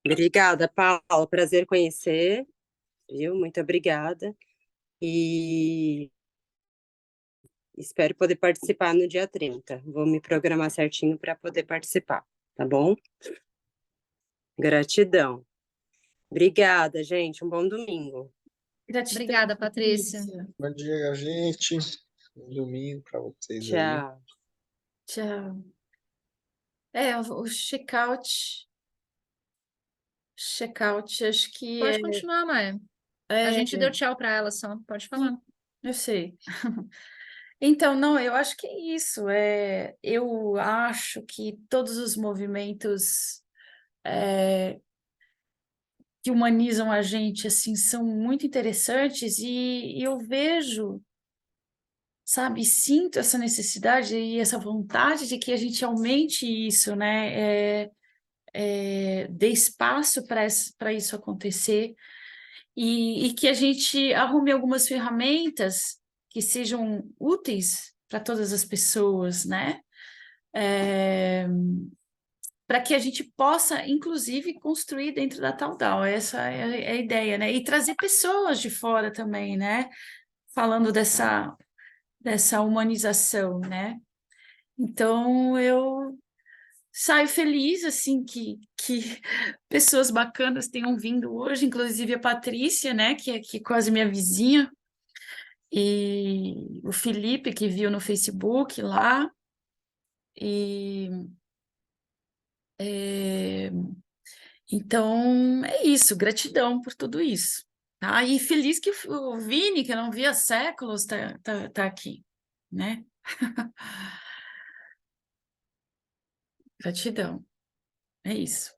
Obrigada, Paula. Prazer conhecer, viu? Muito obrigada. E espero poder participar no dia 30. Vou me programar certinho para poder participar, tá bom? Gratidão. Obrigada, gente. Um bom domingo. Gratidão, Obrigada, Patrícia. Bom dia, gente. Bom domingo para vocês aí. Tchau. Tchau. O check-out, acho que Pode continuar, Maia. A gente deu tchau para ela só, pode falar. eu sei. Então, não, eu acho que é isso. Eu acho que todos os movimentos que humanizam a gente, assim, são muito interessantes e eu vejo, sabe, sinto essa necessidade e essa vontade de que a gente aumente isso, né? Dê espaço para isso acontecer e que a gente arrume algumas ferramentas que sejam úteis para todas as pessoas, né? Para que a gente possa, inclusive, construir dentro da Taudal. Essa é a ideia, né? E trazer pessoas de fora também, né? Falando dessa humanização, né? Então, eu saio feliz, assim, que pessoas bacanas tenham vindo hoje, inclusive a Patrícia, né? Que é quase minha vizinha, e o Felipe, que viu no Facebook lá, e... Então, é isso, gratidão por tudo isso. Tá? E feliz que o Vini, que eu não via há séculos, tá aqui, né? Gratidão. É isso.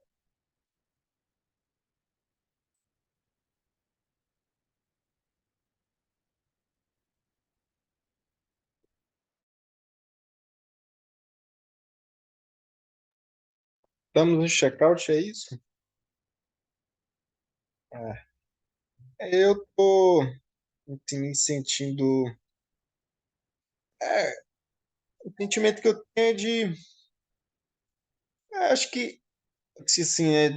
Estamos no check-out, é isso? Eu tô assim, me sentindo. É, o sentimento que eu tenho é de. Acho que assim, é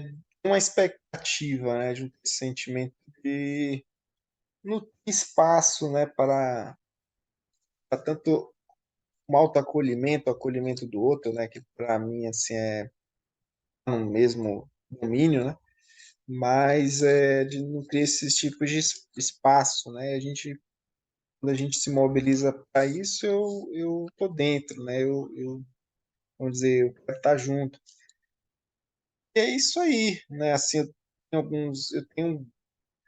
uma expectativa, né? De um sentimento de não ter espaço, né? Para tanto um autoacolhimento, o acolhimento do outro, né? Que para mim assim é no mesmo domínio, né? Mas de não ter esses tipos de espaço, né? Quando a gente se mobiliza para isso, eu tô dentro, né? Vamos dizer, eu quero estar junto. E é isso aí, né? Assim, eu tenho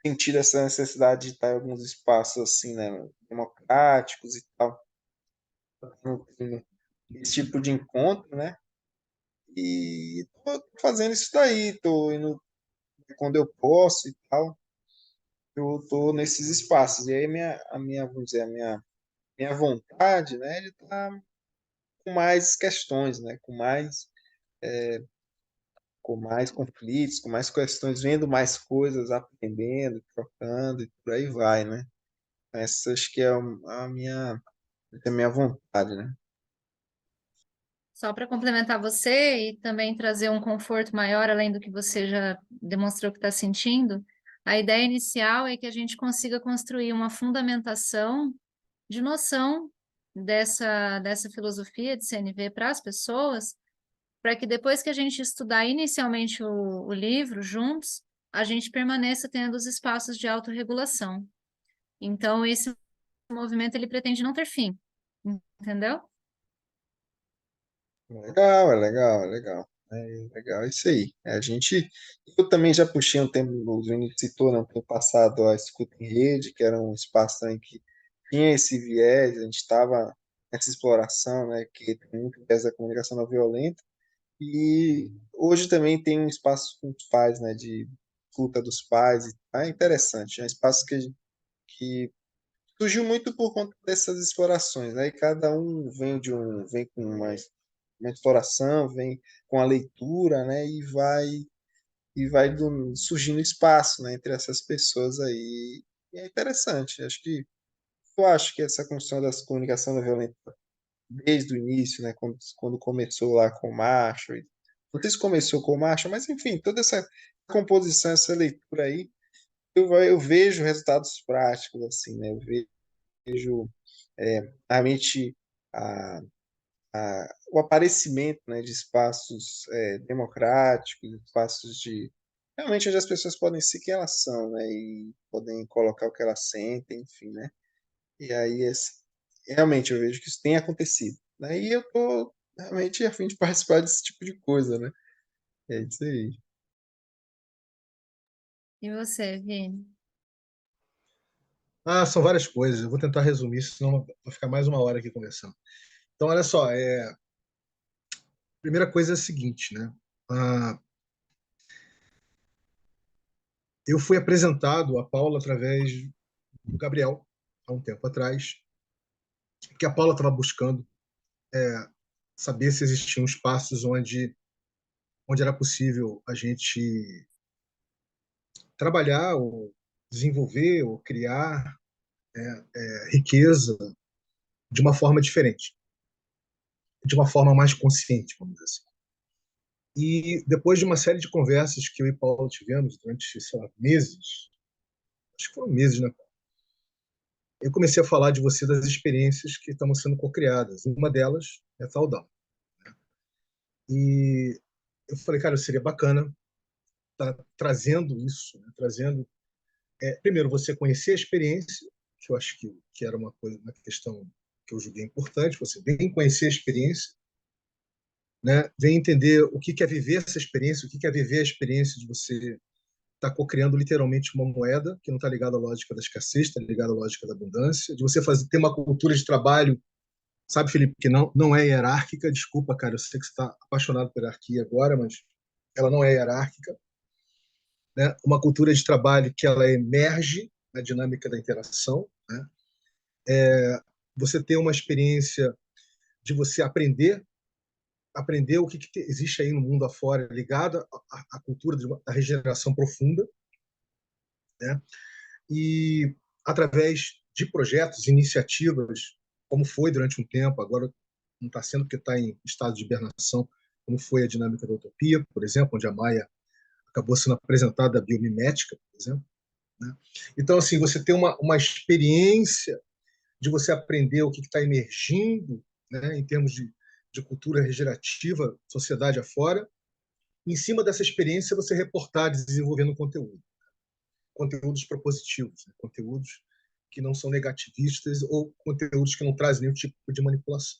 sentido essa necessidade de estar em alguns espaços assim, né? Democráticos e tal, tendo esse tipo de encontro, né? E tô fazendo isso daí, tô indo quando eu posso e tal. Eu tô nesses espaços. E aí vamos dizer, minha vontade, né, de estar com mais questões, né, com mais conflitos, com mais questões, vendo mais coisas, aprendendo, trocando e por aí vai, né? Essa acho que é a minha vontade, né? Só para complementar você e também trazer um conforto maior, além do que você já demonstrou que está sentindo, a ideia inicial é que a gente consiga construir uma fundamentação de noção dessa filosofia de CNV para as pessoas, para que depois que a gente estudar inicialmente o livro juntos, a gente permaneça tendo os espaços de autorregulação. Então, esse movimento ele pretende não ter fim, entendeu? Legal, é legal, é legal. Legal, isso aí. Eu também já puxei um tempo, o Vinícius citou, né, um tempo passado, a Escuta em Rede, que era um espaço também que tinha esse viés, a gente estava nessa exploração, né, que tem muito viés da comunicação não violenta, e hoje também tem um espaço com os pais, né, de escuta dos pais, e é interessante, é um espaço que surgiu muito por conta dessas explorações, né? E cada um vem com uma exploração, vem com a leitura, né? Surgindo espaço, né? Entre essas pessoas aí. E é interessante. Eu acho que essa construção da comunicação não violenta desde o início, né? Quando começou lá com o Marshall, não sei se começou com o Marshall, mas enfim, toda essa composição, essa leitura aí, eu vejo resultados práticos, assim, né? Eu vejo realmente a, o aparecimento, né, de espaços democráticos, espaços de realmente onde as pessoas podem ser quem elas são, né, e podem colocar o que elas sentem, enfim, né, e aí realmente eu vejo que isso tem acontecido, né, e eu tô realmente a fim de participar desse tipo de coisa, né, é isso aí. E você, Vini? São várias coisas. Eu vou tentar resumir, senão vai ficar mais uma hora aqui conversando. Então, olha só, a primeira coisa é a seguinte, né? Ah, eu fui apresentado a Paula através do Gabriel, há um tempo atrás, que a Paula estava buscando saber se existiam espaços onde era possível a gente trabalhar, ou desenvolver, ou criar riqueza de uma forma diferente, de uma forma mais consciente, vamos dizer assim. E depois de uma série de conversas que eu e Paulo tivemos durante, sei lá, meses, acho que foram meses, né? Eu comecei a falar de você, das experiências que estão sendo cocriadas. Uma delas é Taudão. E eu falei, cara, seria bacana estar trazendo isso, né? Trazendo, primeiro, você conhecer a experiência, que eu acho que era uma questão que eu julguei importante, você vem conhecer a experiência, né? Vem entender o que é viver essa experiência, o que é viver a experiência de você estar cocriando literalmente uma moeda que não está ligada à lógica da escassez, está ligada à lógica da abundância, de você ter uma cultura de trabalho, sabe, Felipe, que não é hierárquica. Desculpa, cara, eu sei que você está apaixonado por hierarquia agora, mas ela não é hierárquica, né? Uma cultura de trabalho que ela emerge na dinâmica da interação, né? Você ter uma experiência de você aprender o que existe aí no mundo afora, ligada à cultura da regeneração profunda, né? E através de projetos, iniciativas, como foi durante um tempo, agora não está sendo porque está em estado de hibernação, como foi a dinâmica da utopia, por exemplo, onde a Maia acabou sendo apresentada a biomimética, por exemplo, né? Então, assim, você tem uma experiência de você aprender o que está emergindo, né, em termos de cultura regenerativa, sociedade afora. Em cima dessa experiência, você reportar, desenvolvendo conteúdos propositivos, né? Conteúdos que não são negativistas ou conteúdos que não trazem nenhum tipo de manipulação.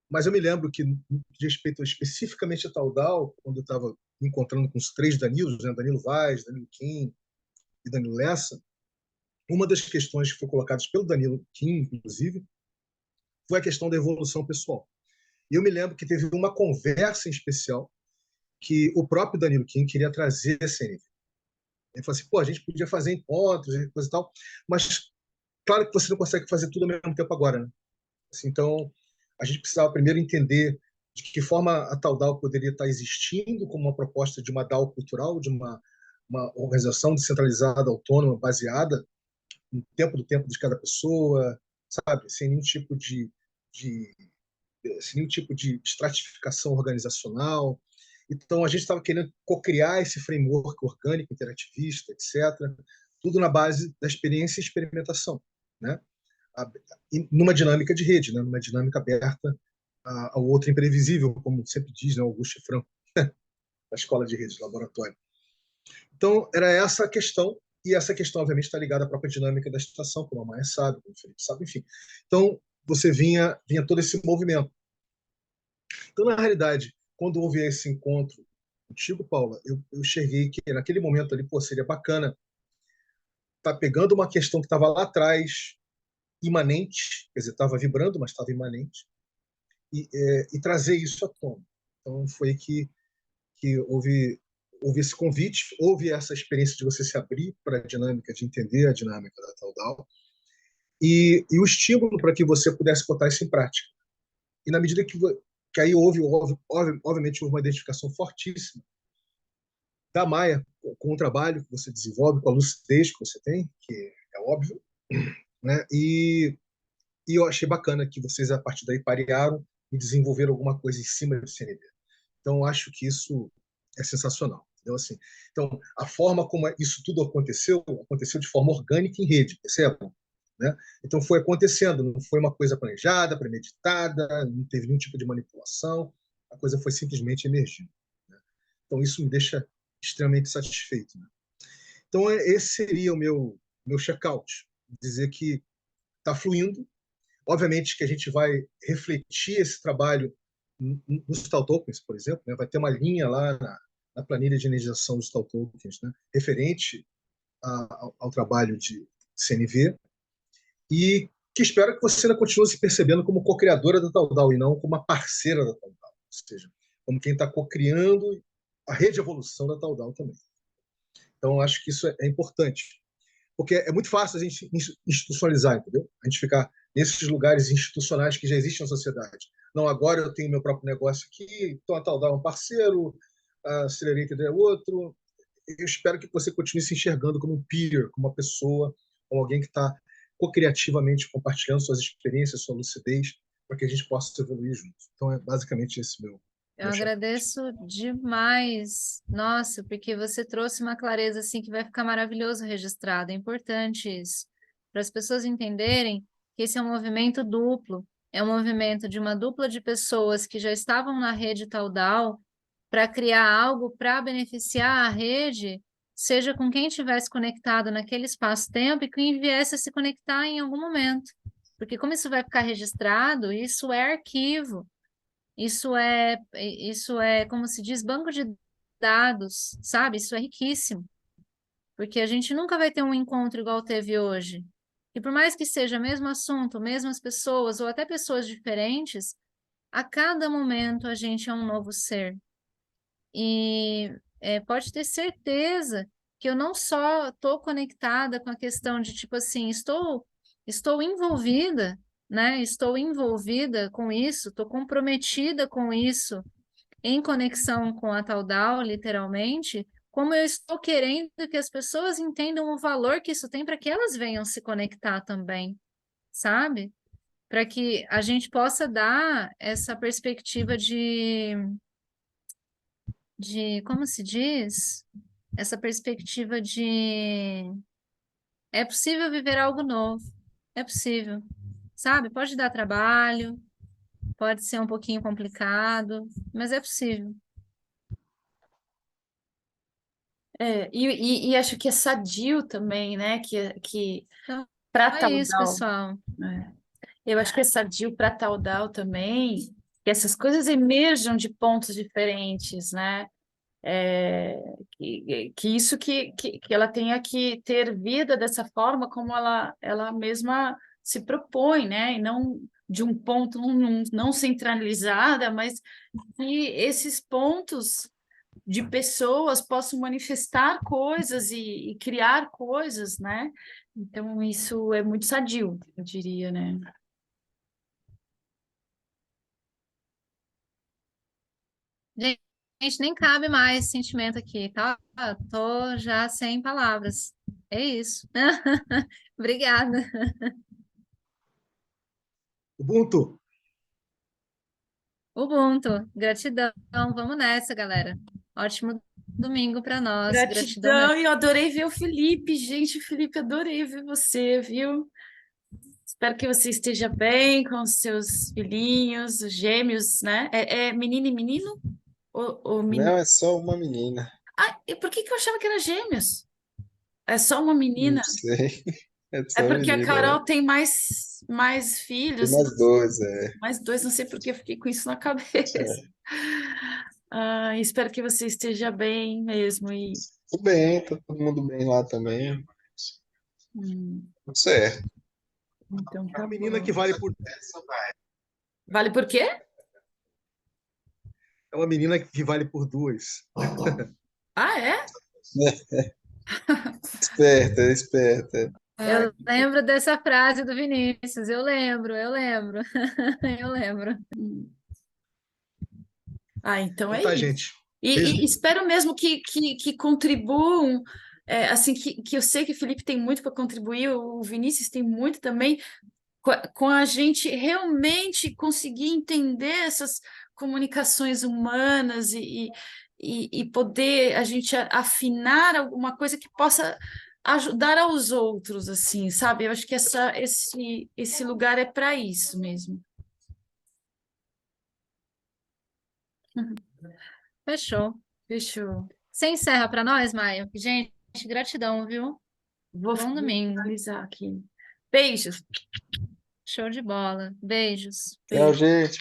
Mas eu me lembro que, de respeito especificamente a Taudal, quando eu estava me encontrando com os três Danilos, né? Danilo Vaz, Danilo Kim e Danilo Lessa, uma das questões que foi colocada pelo Danilo Kim, inclusive, foi a questão da evolução pessoal. E eu me lembro que teve uma conversa em especial que o próprio Danilo Kim queria trazer a CNV. Ele falou assim, pô, a gente podia fazer encontros e coisa e tal, mas claro que você não consegue fazer tudo ao mesmo tempo agora, né? Assim, então, a gente precisava primeiro entender de que forma a tal DAO poderia estar existindo como uma proposta de uma DAO cultural, de uma organização descentralizada, autônoma, baseada no tempo de cada pessoa, sabe? De sem nenhum tipo de estratificação organizacional. Então, a gente estava querendo cocriar esse framework orgânico, interativista, etc., tudo na base da experiência e experimentação, né? Numa dinâmica de rede, né? Numa dinâmica aberta ao outro imprevisível, como sempre diz, né, Augusto Franco, da escola de rede, laboratório. Então, era essa a questão, e essa questão, obviamente, está ligada à própria dinâmica da estação, como a Maia sabe, como o Felipe sabe, enfim. Então, você vinha todo esse movimento. Então, na realidade, quando houve esse encontro contigo, Paula, eu enxerguei que naquele momento ali, pô, seria bacana estar pegando uma questão que estava lá atrás, imanente, quer dizer, estava vibrando, mas estava imanente, e trazer isso à tona. Então, foi que houve esse convite, houve essa experiência de você se abrir para a dinâmica, de entender a dinâmica da Taudal, e o estímulo para que você pudesse botar isso em prática. E na medida que aí obviamente, houve uma identificação fortíssima da Maia com o trabalho que você desenvolve, com a lucidez que você tem, que é óbvio, né? E eu achei bacana que vocês, a partir daí, parearam e desenvolveram alguma coisa em cima do CNV. Então, eu acho que isso é sensacional. Então, assim, a forma como isso tudo aconteceu de forma orgânica em rede, percebam? Né? Então, foi acontecendo, não foi uma coisa planejada, premeditada, não teve nenhum tipo de manipulação, a coisa foi simplesmente emergindo. Né? Então, isso me deixa extremamente satisfeito. Né? Então, esse seria o meu check-out, dizer que está fluindo. Obviamente que a gente vai refletir esse trabalho nos Tal Tokens, por exemplo, né? Vai ter uma linha lá na planilha de energização dos Tal Tokens, né? Referente ao trabalho de CNV, e que espero que você ainda continue se percebendo como co-criadora da Taudal e não como uma parceira da Taudal, ou seja, como quem está co-criando a rede de evolução da Taudal também. Então, acho que isso é importante, porque é muito fácil a gente institucionalizar, entendeu? A gente ficar nesses lugares institucionais que já existem na sociedade. Não, agora eu tenho meu próprio negócio aqui, então a Taudal é um parceiro, a Accelerated é outro. Eu espero que você continue se enxergando como um peer, como uma pessoa, como alguém que está co-criativamente compartilhando suas experiências, sua lucidez, para que a gente possa evoluir juntos. Então, é basicamente esse Eu agradeço demais, nossa, porque você trouxe uma clareza assim que vai ficar maravilhoso registrado. É importante isso, para as pessoas entenderem que esse é um movimento duplo, é um movimento de uma dupla de pessoas que já estavam na rede Taudal para criar algo para beneficiar a rede, seja com quem estivesse conectado naquele espaço-tempo e quem viesse a se conectar em algum momento. Porque como isso vai ficar registrado, isso é arquivo. Isso é, como se diz, banco de dados, sabe? Isso é riquíssimo, porque a gente nunca vai ter um encontro igual teve hoje. E por mais que seja o mesmo assunto, mesmas pessoas, ou até pessoas diferentes, a cada momento a gente é um novo ser. E pode ter certeza que eu não só estou conectada com a questão de, tipo assim, estou envolvida, né? Estou envolvida com isso, estou comprometida com isso, em conexão com a Taudal, literalmente, como eu estou querendo que as pessoas entendam o valor que isso tem para que elas venham se conectar também, sabe? Para que a gente possa dar essa perspectiva como se diz? Essa perspectiva de é possível viver algo novo, é possível, sabe? Pode dar trabalho, pode ser um pouquinho complicado, mas é possível. E acho que é sadio também, né? Que Então, para é isso, Taudal, pessoal. eu acho que é sadio para Taudal também, que essas coisas emerjam de pontos diferentes, né? Que isso que ela tenha que ter vida dessa forma como ela mesma se propõe, né? E não de um ponto não centralizada, mas que esses pontos de pessoas possam manifestar coisas e criar coisas, né? Então, isso é muito sadio, eu diria, né? Gente, nem cabe mais esse sentimento aqui, tá? Tô já sem palavras. É isso. Obrigada. Ubuntu. Ubuntu, gratidão. Vamos nessa, galera. Ótimo domingo para nós. Gratidão Gratidão, e eu adorei ver o Felipe, gente, Felipe, adorei ver você, viu? Espero que você esteja bem com os seus filhinhos, os gêmeos, né? É menino e menino? Ou menino? Não, é só uma menina. Ah, e por que eu achava que era gêmeos? É só uma Não menina? sei. É É só uma porque a menina, é. Carol tem mais Tem filhos, mais dois, é. mais dois, não sei por que eu fiquei com isso na cabeça. Espero que você esteja bem mesmo. Tudo bem, tá todo mundo bem lá também. Tudo certo. Então É tá uma menina bom. que vale por, Vale por quê? é uma menina que vale por duas. Ah, é? Esperta, esperta. Eu lembro dessa frase do Vinícius, eu lembro, eu lembro, eu lembro. Então Então é tá, isso. gente. E Beijo. espero mesmo que contribuam, assim, que eu sei que o Felipe tem muito para contribuir, o Vinícius tem muito também, com a gente realmente conseguir entender essas comunicações humanas e poder a gente afinar alguma coisa que possa ajudar aos outros, assim, sabe? Eu acho que esse lugar é para isso mesmo. Fechou. Fechou. Você encerra para nós, Maio? Gente, gratidão, viu? Vou Bom domingo. finalizar aqui. Beijos. Show de bola. Beijos. Tchau, gente.